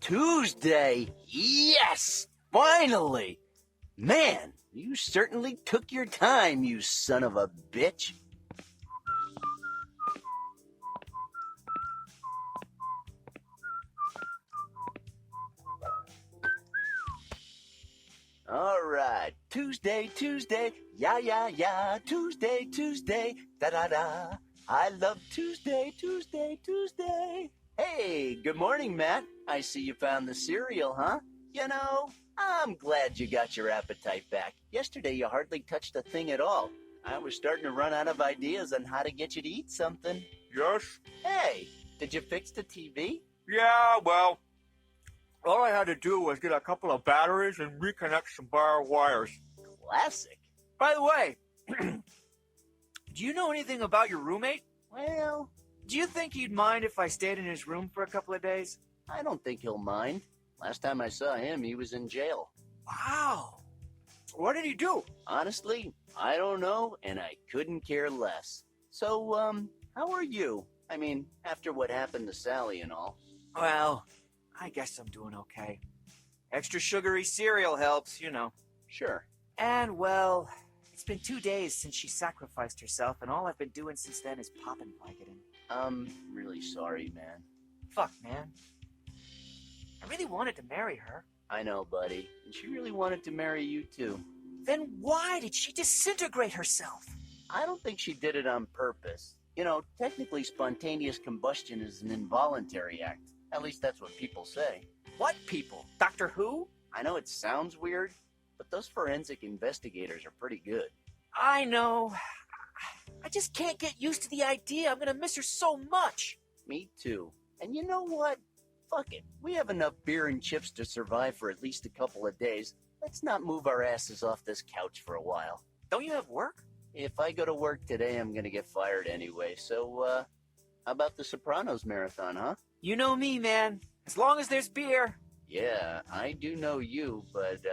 Tuesday! Yes! Finally! Man, you certainly took your time, you son of a bitch. All right, Tuesday, yeah, Tuesday, da-da-da. I love Tuesday. Hey, good morning, Matt. I see you found the cereal, huh? You know, I'm glad you got your appetite back. Yesterday you hardly touched a thing at all. I was starting to run out of ideas on how to get you to eat something. Yes? Hey, did you fix the TV? Yeah, well, all I had to do was get a couple of batteries and reconnect some bar wires. Classic. By the way, do you know anything about your roommate? Well, Do you think he'd mind if I stayed in his room for a couple of days? I don't think he'll mind. Last time I saw him, he was in jail. Wow. What did he do? Honestly, I don't know, and I couldn't care less. So, how are you? I mean, after what happened to Sally and all. Well, I guess I'm doing okay. Extra sugary cereal helps, you know. Sure. And, well, it's been 2 days since she sacrificed herself, and all I've been doing since then is popping Vicodin. I'm really sorry, man. Fuck, man. I really wanted to marry her. I know, buddy. And she really wanted to marry you, too. Then why did she disintegrate herself? I don't think she did it on purpose. You know, technically spontaneous combustion is an involuntary act. At least that's what people say. What people? Doctor Who? I know it sounds weird, but those forensic investigators are pretty good. I know. I just can't get used to the idea. I'm gonna miss her so much. Me too. And you know what? Fuck it. We have enough beer and chips to survive for at least a couple of days. Let's not move our asses off this couch for a while. Don't you have work? If I go to work today, I'm gonna get fired anyway. So, how about the Sopranos marathon, huh? You know me, man. As long as there's beer. Yeah, I do know you, but,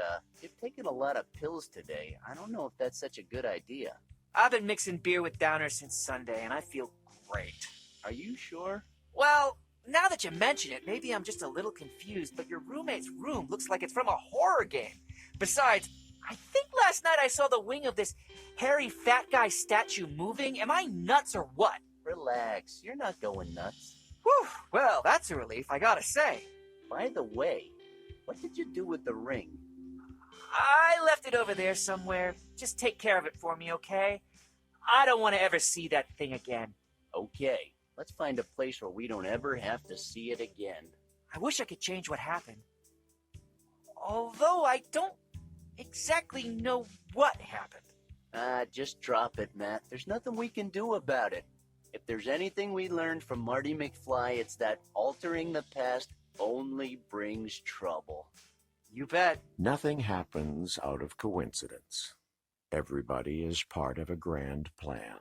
you've taken a lot of pills today. I don't know if that's such a good idea. I've been mixing beer with downers since Sunday, and I feel great. Are you sure? Well, now that you mention it, maybe I'm just a little confused, but your roommate's room looks like it's from a horror game. Besides, I think last night I saw the wing of this hairy fat guy statue moving. Am I nuts or what? Relax, you're not going nuts. Whew, well, that's a relief, I gotta say. By the way, what did you do with the ring? I left it over there somewhere. Just take care of it for me, okay? I don't want to ever see that thing again. Okay, let's find a place where we don't ever have to see it again. I wish I could change what happened. Although I don't exactly know what happened. Just drop it, Matt. There's nothing we can do about it. If there's anything we learned from Marty McFly, it's that altering the past only brings trouble. You bet. Nothing happens out of coincidence. Everybody is part of a grand plan.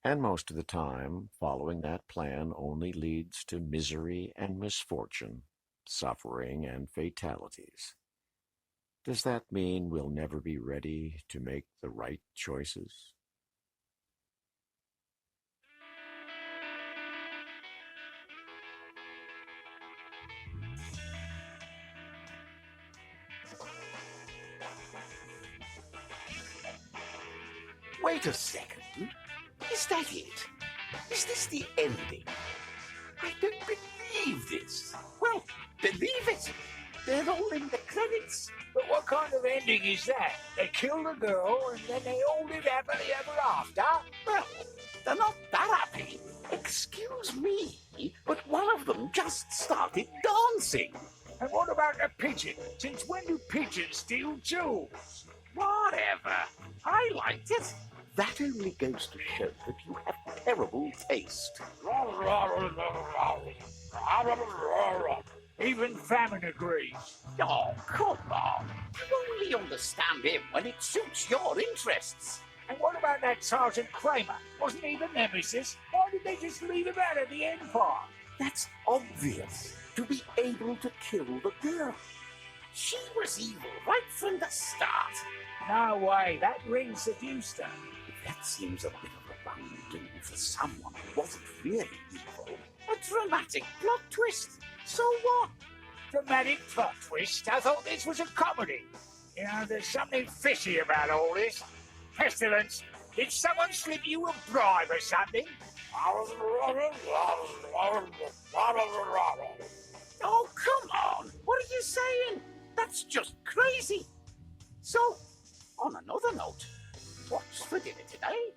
And most of the time, following that plan only leads to misery and misfortune, suffering and fatalities. Does that mean we'll never be ready to make the right choices? Wait a second. Is that it? Is this the ending? I don't believe this. Well, believe it. They're all in the credits. But what kind of ending is that? They kill the girl and then they all live happily ever after? Well, they're not that happy. Excuse me, but one of them just started dancing. And what about the pigeon? Since when do pigeons steal jewels? Whatever. I liked it. That only goes to show that you have terrible taste. Even famine agrees. Oh, come on. You only understand him when it suits your interests. And what about that Sergeant Kramer? Wasn't he the nemesis? Why did they just leave him out of the Empire? That's obvious. To be able to kill the girl. She was evil right from the start. No way, that ring seduced her. That seems a bit of a bundle for someone who wasn't really evil. A dramatic plot twist. So what? Dramatic plot twist? I thought this was a comedy. You know, there's something fishy about all this. Pestilence, did someone slip you a bribe or something? Oh, come on. What are you saying? That's just crazy. So, on another note, what's for dinner today?